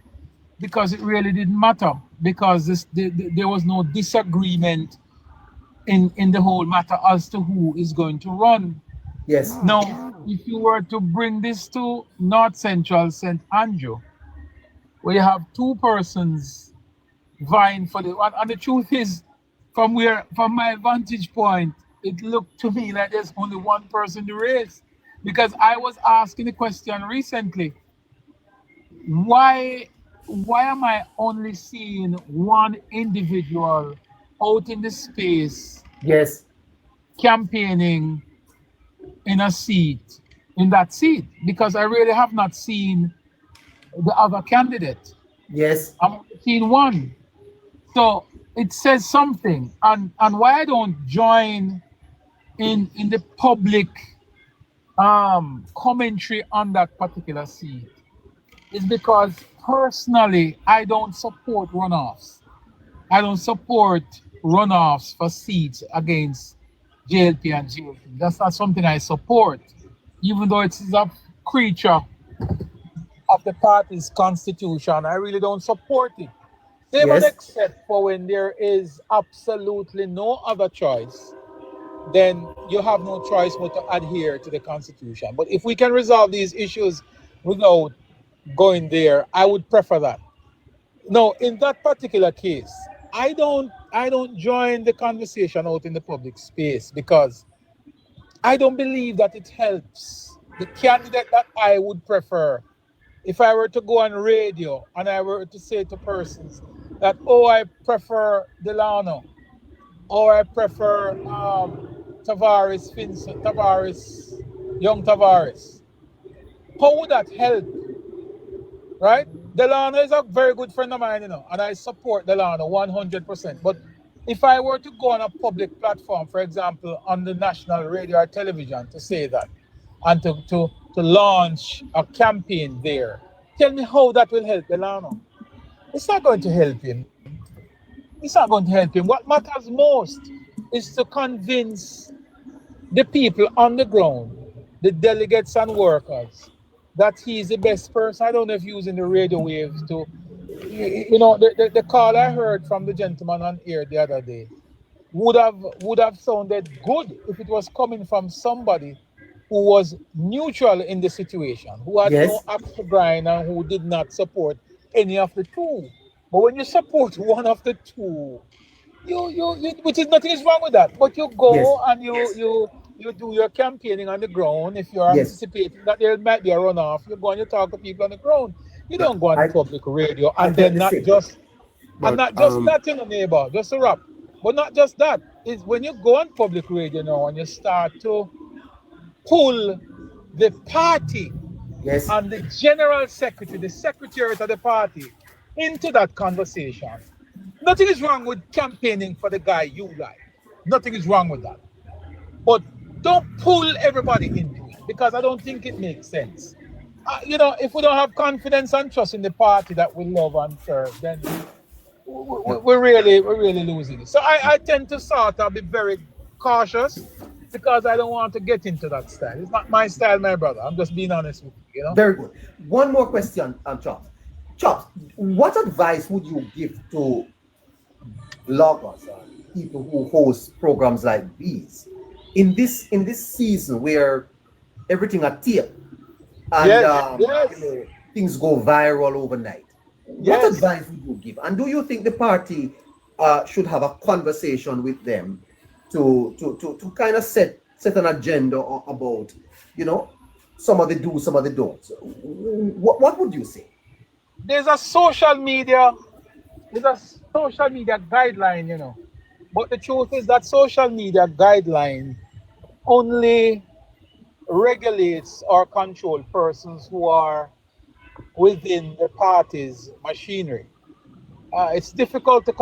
because it really didn't matter, because there was no disagreement in the whole matter as to who is going to run. Yes. Now, if you were to bring this to North Central St. Andrew, where you have 2 persons vying for and the truth is, from my vantage point, it looked to me like there's only 1 person in the race, because I was asking the question recently, why am I only seeing 1 individual out in the space, yes, campaigning in that seat? Because I really have not seen the other candidate. Yes, I'm seeing 1. So it says something. And why I don't join in the public commentary on that particular seat is because personally I don't support runoffs. I don't support runoffs for seats against JLP and JLP. That's not something I support, even though it is a creature of the party's constitution. I really don't support it. Save and except for when there is absolutely no other choice, then you have no choice but to adhere to the constitution. But if we can resolve these issues without going there, I would prefer that. Now, in that particular case, I don't join the conversation out in the public space, because I don't believe that it helps the candidate that I would prefer. If I were to go on radio and I were to say to persons that, I prefer Delano, or I prefer Tavares, young Tavares, how would that help? Right? Delano is a very good friend of mine, and I support Delano 100%. But if I were to go on a public platform, for example, on the national radio or television, to say that, and to launch a campaign there, tell me how that will help Delano. It's not going to help him. It's not going to help him. What matters most is to convince the people on the ground, the delegates and workers, that he's the best person. I don't know if using the radio waves to, the call I heard from the gentleman on air the other day would have sounded good if it was coming from somebody who was neutral in the situation, who had Yes. no axe to grind and who did not support any of the two. But when you support one of the two, you which is nothing is wrong with that. But you go Yes. and you do your campaigning on the ground. If you're Yes. anticipating that there might be a runoff, you go and you talk to people on the ground. You don't go on I- public radio I and get then the not same. just But, and not just that, you know, neighbor, just a wrap. But not just that. Is when you go on public radio now and you start to pull the party Yes. and the general secretary, the secretariat of the party into that conversation. Nothing is wrong with campaigning for the guy you like. Nothing is wrong with that. But don't pull everybody into it because I don't think it makes sense. You know, if we don't have confidence and trust in the party that we love and serve, then we're really losing it. So I tend to sort of be very cautious because I don't want to get into that style. It's not my style, my brother. I'm just being honest with you, you know? Very good. One more question, Chops. Chops, what advice would you give to bloggers or people who host programs like these in this season where everything are tape and Yes. you know, things go viral overnight? What Yes. advice would you give? And do you think the party should have a conversation with them to kind of set an agenda about, you know, some of the do's, some of the don'ts? What would you say? There's a social media guideline, you know. But the truth is that social media guideline only regulates or control persons who are within the party's machinery. It's difficult to